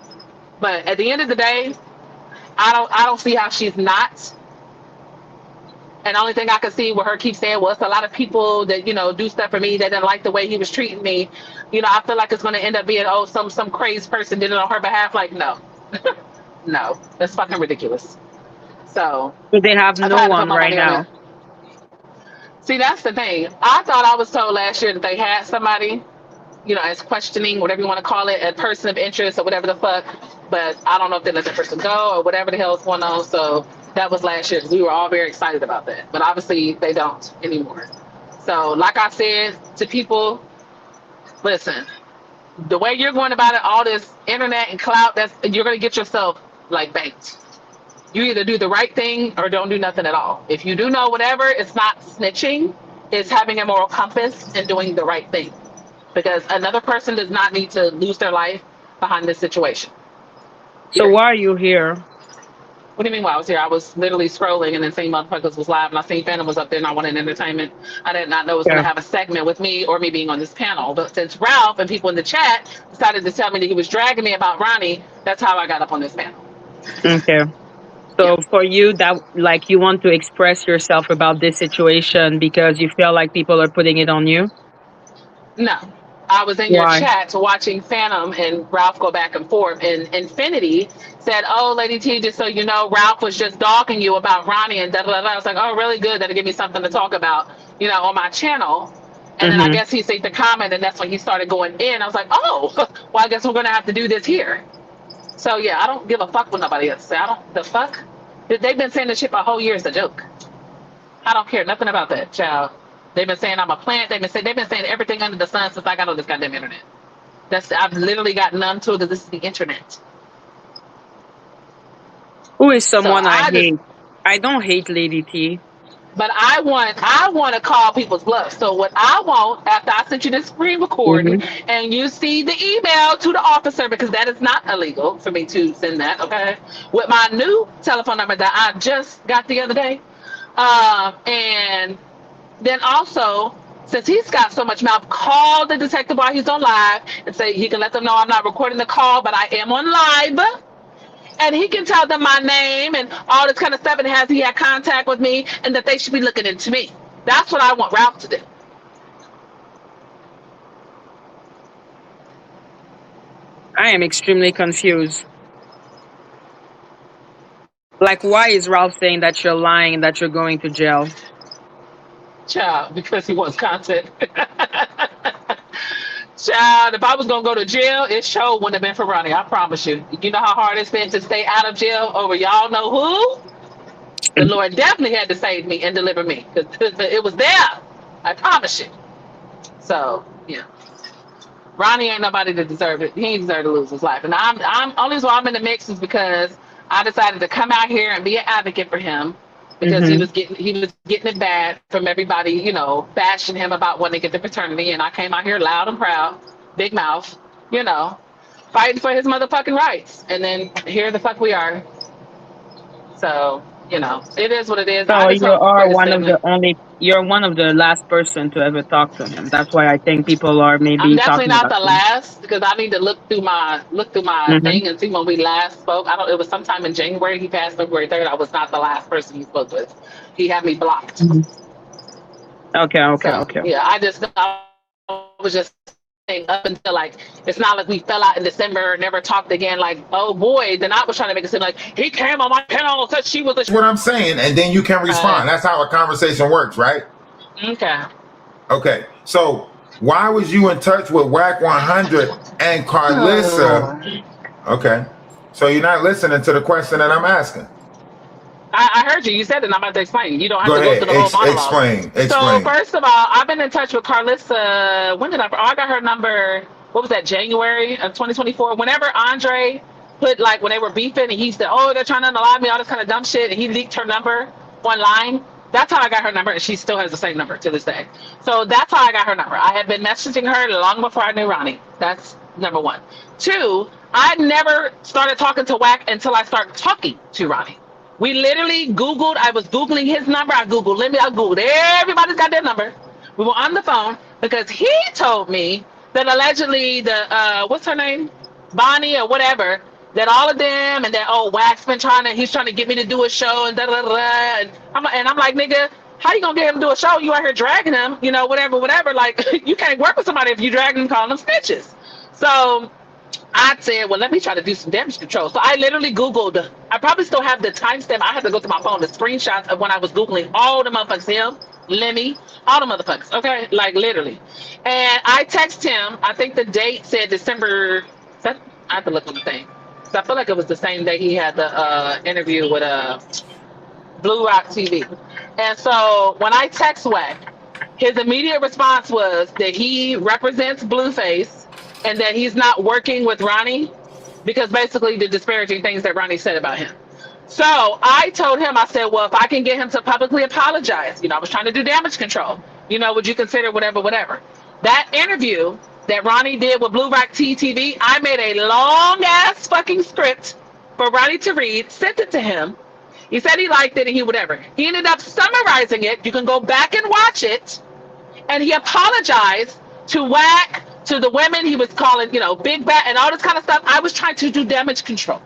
But at the end of the day, I don't see how she's not. And the only thing I could see where her keep saying, well, it's a lot of people that, do stuff for me that didn't like the way he was treating me. I feel like it's going to end up being, oh, some crazy person did it on her behalf. Like, no. No, that's fucking ridiculous. So they have no one right now. See, that's the thing. I thought I was told last year that they had somebody, as questioning, whatever you want to call it, a person of interest or whatever the fuck. But I don't know if they let the person go or whatever the hell is going on. So that was last year. We were all very excited about that. But obviously they don't anymore. So like I said to people, listen, the way you're going about it, all this internet and clout, you're going to get yourself like banked. You either do the right thing or don't do nothing at all. If you do know whatever, it's not snitching. It's having a moral compass and doing the right thing. Because another person does not need to lose their life behind this situation. So why are you here? What do you mean while I was here? I was literally scrolling and then seeing motherfuckers was live and I seen Phantom was up there and I wanted entertainment. I did not know it was going Yeah. to have a segment with me or me being on this panel. But since Ralph and people in the chat decided to tell me that he was dragging me about Ronnie, that's how I got up on this panel. Okay. Yeah. So for you, that like you want to express yourself about this situation because you feel like people are putting it on you. No. I was in your Why? chat watching Phantom and Ralph go back and forth. And Infinity said, "Oh, Lady T, just so you know, Ralph was just dogging you about Ronnie and da da da." I was like, "Oh, really good. That'll give me something to talk about, on my channel." And then I Mm-hmm. guess he seen the comment, and that's when he started going in. I was like, "Oh, well, I guess we're gonna have to do this here." So yeah, I don't give a fuck what nobody else say. I don't the fuck. They've been saying this shit for a whole year is a joke. I don't care nothing about that, child. They've been saying I'm a plant. They've been saying everything under the sun since I got on this goddamn internet. I've literally got numb to it because this is the internet. Who is So someone I I just, hate? I don't hate Lady T. but I want to call people's bluff. So what I want after I sent you this screen Mm-hmm. recording and you see the email to the officer because that is not illegal for me to send that. Okay, with my new telephone number that I just got the other day, and then also, since he's got so much mouth, call the detective while he's on live and say he can let them know I'm not recording the call, but I am on live. And he can tell them my name and all this kind of stuff and he had contact with me and that they should be looking into me. That's what I want Ralph to do. I am extremely confused. Like, why is Ralph saying that you're lying and that you're going to jail? Child, because he wants content. Child, if I was gonna go to jail, it sure wouldn't have been for Ronnie. I promise you. You know how hard it's been to stay out of jail over y'all know who? The Lord definitely had to save me and deliver me because it was there. I promise you. So yeah, Ronnie ain't nobody that deserved it. He ain't deserve to lose his life. And I'm only reason why I'm in the mix is because I decided to come out here and be an advocate for him because he Mm-hmm. was getting it bad from everybody, bashing him about wanting to get the fraternity. And I came out here loud and proud, big mouth, you know, fighting for his motherfucking rights. And then here the fuck we are. So, it is what it is. I So just you hope are for his one of the family. only. You're one of the last person to ever talk to him. That's why I think people are I'm maybe definitely talking not about the him. last because I need to look through my Mm-hmm. thing and see when we last spoke. I don't. It was sometime in January. He passed February 3rd. I was not the last person he spoke with. He had me blocked. Mm-hmm. Okay. Okay. So Okay. yeah, I was just saying up until like it's not like we fell out in December, never talked again. Like oh boy, then I was trying to make it seem like he came on my panel because she was That's what I'm saying, and then you can respond. That's how a conversation works, right? okay. Okay. So why was you in touch with Whack 100 and Carlissa? Oh. Okay. So you're not listening to the question that I'm asking. I heard you. You said it. And I'm about to explain. You don't have Go to go ahead. through the whole monologue. Explain. So first of all, I've been in touch with Carlissa. When did I got her number? What was that? January of 2024. Whenever Andre put like when they were beefing and he said, "Oh, they're trying to unalive me," all this kind of dumb shit, and he leaked her number online. That's how I got her number, and she still has the same number to this day. So that's how I got her number. I had been messaging her long before I knew Ronnie. That's number one. Two, I never started talking to Wack until I started talking to Ronnie. We literally Googled, I was Googling his number. I Googled everybody's got their number. We were on the phone because he told me that allegedly what's her name? Bonnie or whatever, that all of them and that Wax been he's trying to get me to do a show and da da da. And I'm like, nigga, how you gonna get him to do a show? You out here dragging him, whatever. Like you can't work with somebody if you dragging them, calling them snitches. So I said, well, let me try to do some damage control. So I literally Googled, I probably still have the timestamp. I had to go to my phone, the screenshots of when I was Googling all the motherfuckers, him, Lemmy, all the motherfuckers, okay? Like literally. And I text him, I think the date said December, I have to look at the thing. So I feel like it was the same day he had the interview with Blue Rock TV. And so when I text Wack, his immediate response was that he represents Blueface and that he's not working with Ronnie because basically the disparaging things that Ronnie said about him. So I told him, I said, well, if I can get him to publicly apologize, I was trying to do damage control, would you consider whatever. That interview that Ronnie did with Blue Rock TV, I made a long ass fucking script for Ronnie to read, sent it to him. He said he liked it and he whatever. He ended up summarizing it. You can go back and watch it. And he apologized to Whack, to the women he was calling, big bat and all this kind of stuff. I was trying to do damage control.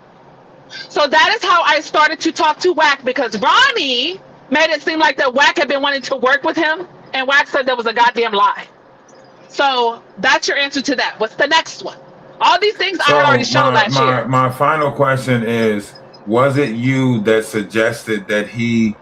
So that is how I started to talk to Whack, because Ronnie made it seem like that Whack had been wanting to work with him, and Whack said that was a goddamn lie. So that's your answer to that. What's the next one? All these things I had already shown last year. My final question is, was it you that suggested that he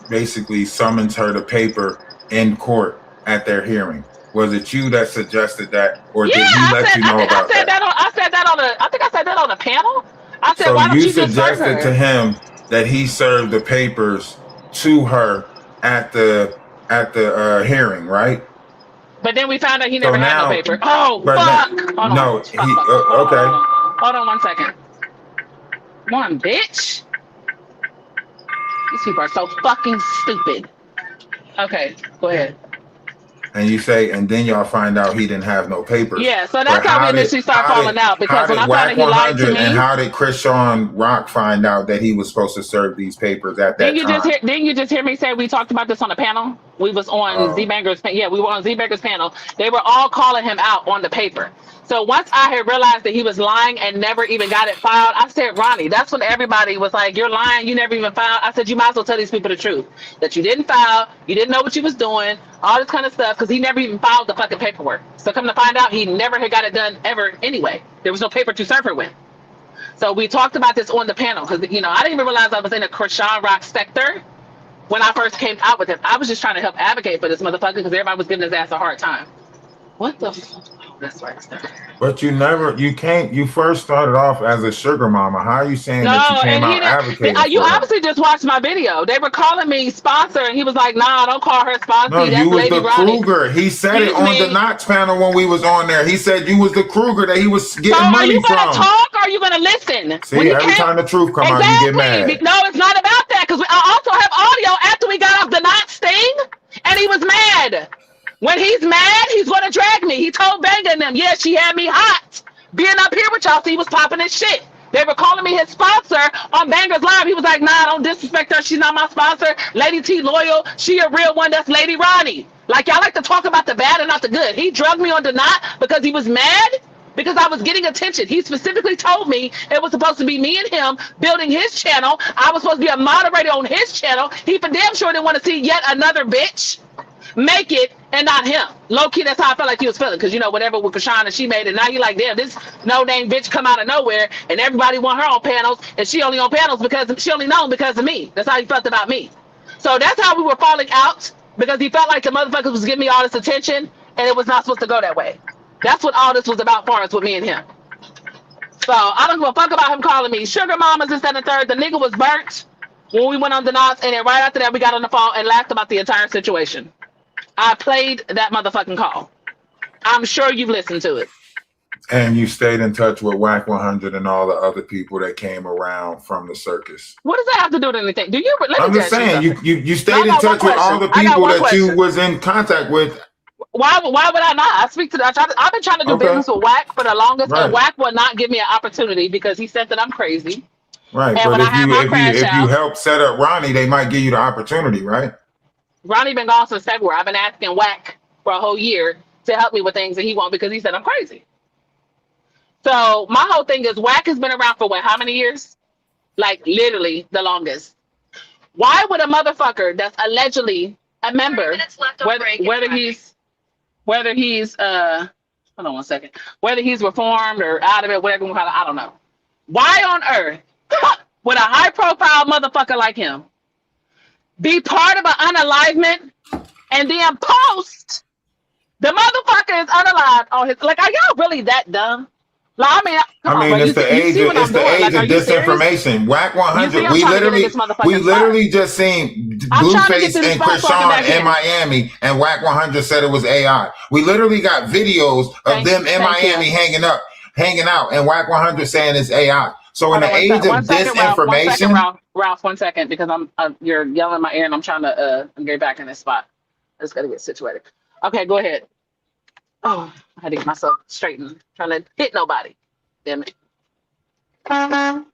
basically summons her to paper in court at their hearing? Was it you that suggested that, or did he let you know about that? I said that on a panel. I said, so why don't you you just serve suggested her? to him that he served the papers to her at the hearing, right? But then we found out he never had no paper. Oh, but fuck! Okay. Hold on 1 second. Come on, bitch. These people are so fucking stupid. Okay, go ahead. And you say, and then y'all find out he didn't have no papers. Yeah, so that's how we initially start falling out, because when I found out he lied to me. And how did Chrisean Rock find out that he was supposed to serve these papers at that time? Didn't you just hear me say we talked about this on the panel? We was on Z-Banger's, we were on Z-Banger's panel. They were all calling him out on the paper. So once I had realized that he was lying and never even got it filed, I said, Ronnie, that's when everybody was like, you're lying, you never even filed. I said, you might as well tell these people the truth, that you didn't file, you didn't know what you was doing, all this kind of stuff, because he never even filed the fucking paperwork. So come to find out, he never had got it done ever anyway. There was no paper to serve her with. So we talked about this on the panel, because, I didn't even realize I was in a Chrisean Rock sector when I first came out with him. I was just trying to help advocate for this motherfucker, because everybody was giving his ass a hard time. What the fuck? That's right. But you first started off as a sugar mama. How are you saying that you came out advocating for you her? obviously just watched my video. They were calling me sponsor, and he was like, nah, don't call her sponsor. No, that's you was Lady the Ronnie. Kruger. He said it on the Knox panel when we was on there. He said you was the Kruger that he was getting money from. Are you going to talk or are you going to listen? See, every time the truth come out, you get mad. No, it's not about that, because I also have audio after we got off the Knox thing, and he was mad. When he's mad, he's going to drag me. He told Banga and them, yeah, she had me hot. Being up here with y'all, so he was popping his shit. They were calling me his sponsor on Banger's Live. He was like, nah, don't disrespect her. She's not my sponsor. Lady T loyal. She a real one. That's Lady Ronnie. Like, y'all like to talk about the bad and not the good. He drugged me on the knot because he was mad, because I was getting attention. He specifically told me it was supposed to be me and him building his channel. I was supposed to be a moderator on his channel. He for damn sure didn't want to see yet another bitch make it and not him. Low key, that's how I felt like he was feeling, because whatever with Chrisean and she made it. Now he like, damn, this no name bitch come out of nowhere and everybody want her on panels, and she only on panels because she only known because of me. That's how he felt about me. So that's how we were falling out, because he felt like the motherfuckers was giving me all this attention and it was not supposed to go that way. That's what all this was about for us with me and him. So I don't give a fuck about him calling me sugar mamas, this, that, and the third. The nigga was burnt when we went on the knots, and then right after that we got on the phone and laughed about the entire situation. I played that motherfucking call. I'm sure you've listened to it. And you stayed in touch with Whack 100 and all the other people that came around from the circus. What does that have to do with anything? I'm just saying, you stayed in touch with all the people that you was in contact with. Why would I not? I've been trying to do business with Whack for the longest, and Whack will not give me an opportunity because he said that I'm crazy. Right, and but if you help set up Ronnie, they might give you the opportunity, right? Ronnie been gone since February. I've been asking Whack for a whole year to help me with things, and he won't, because he said I'm crazy. So my whole thing is, Whack has been around for what, how many years? Like literally the longest. Why would a motherfucker that's allegedly a member, whether he's hold on 1 second, whether he's reformed or out of it, whatever you call it, I don't know. Why on earth would a high profile motherfucker like him be part of an unalivement and then post the motherfucker is unalived on his, like, are y'all really that dumb? Like, it's the age of disinformation. Whack 100. We literally just seen Blueface and Chrisean in Miami, and Whack 100 said it was AI. We literally got videos of them in Miami hanging out, and Whack 100 saying it's AI. So in the age of disinformation, Ralph, 1 second, because you're yelling in my ear and I'm trying to get back in this spot. I just gotta get situated. Okay, go ahead. Oh, I had to get myself straightened. Trying to hit nobody. Damn it. Nobody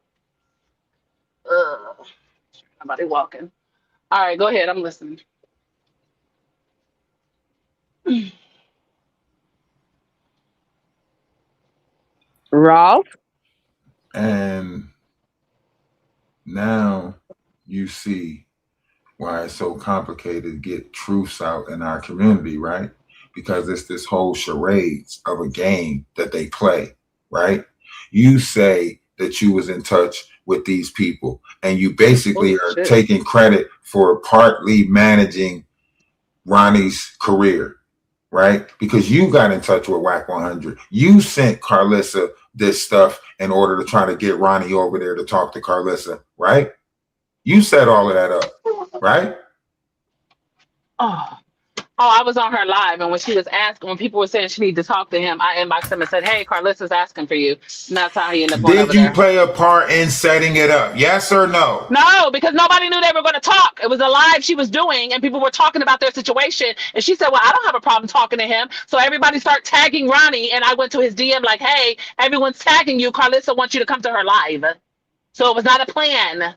walking. All right, go ahead. I'm listening. Ralph? And now you see why it's so complicated to get truths out in our community, right? Because it's this whole charades of a game that they play, right? You say that you was in touch with these people, and you basically are taking credit for partly managing Ronnie's career, right? Because you got in touch with WAC 100. You sent Carlissa this stuff in order to try to get Ronnie over there to talk to Carlissa, right? You set all of that up, right? I was on her live, and when she was asking, when people were saying she needed to talk to him, I inboxed him and said, "Hey, Carlissa's asking for you." And that's how he ended up going over Did you there. play a part in setting it up? Yes or no? No, because nobody knew they were going to talk. It was a live she was doing, and people were talking about their situation. And she said, "Well, I don't have a problem talking to him." So everybody started tagging Ronnie, and I went to his DM like, "Hey, everyone's tagging you. Carlissa wants you to come to her live." So it was not a plan.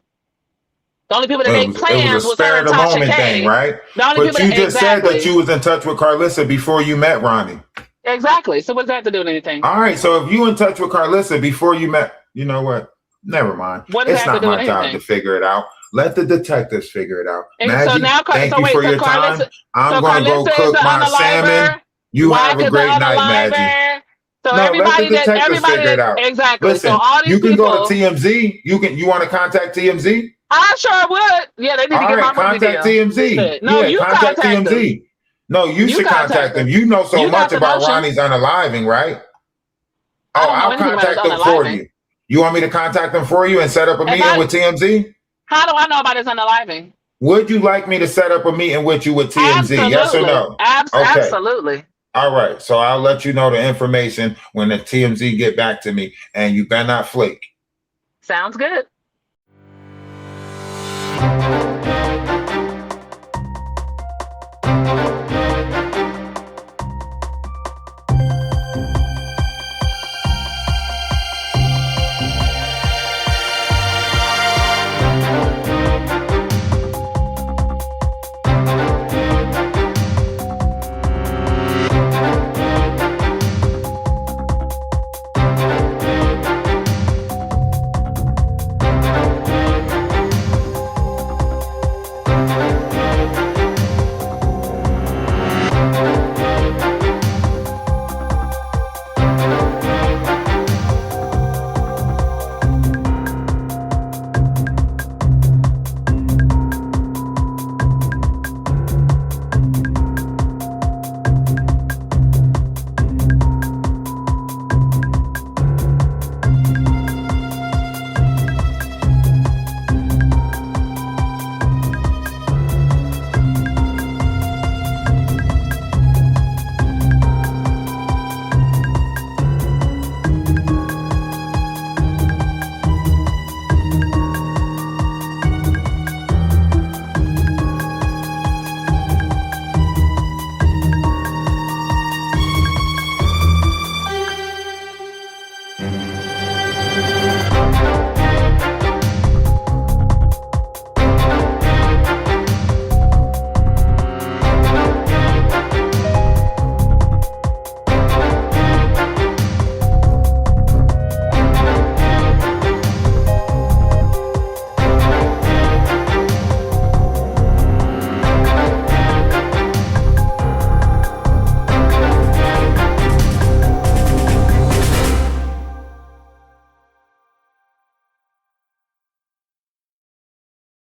The only people that made plans was her and Tasha K. Thing, right? The only But people you just said that you was in touch with Carlissa before you met Ronnie. Exactly. So what does that have to do with anything? All right. So if you in touch with Carlissa before you met, you know what? Never mind. It's not my job to figure it out. Let the detectives figure it out. Madgie, so now, thank you for your time. I'm going to go cook my salmon. You have a great night, Madgie. So no, everybody let the detectives figure it out. Exactly. Listen, so all these you can people, go to TMZ. You want to contact TMZ? I sure would. Yeah, they need to get my contact TMZ. No, you contact TMZ. Them. No, you should contact them. You know so much about Ronnie's unaliving, right? Oh, I'll contact them for you. You want me to contact them for you and set up a meeting with TMZ? How do I know about his unaliving? Would you like me to set up a meeting with you with TMZ? Absolutely. Yes or no? Okay. Absolutely. All right. So I'll let you know the information when the TMZ get back to me, and you better not flake. Sounds good.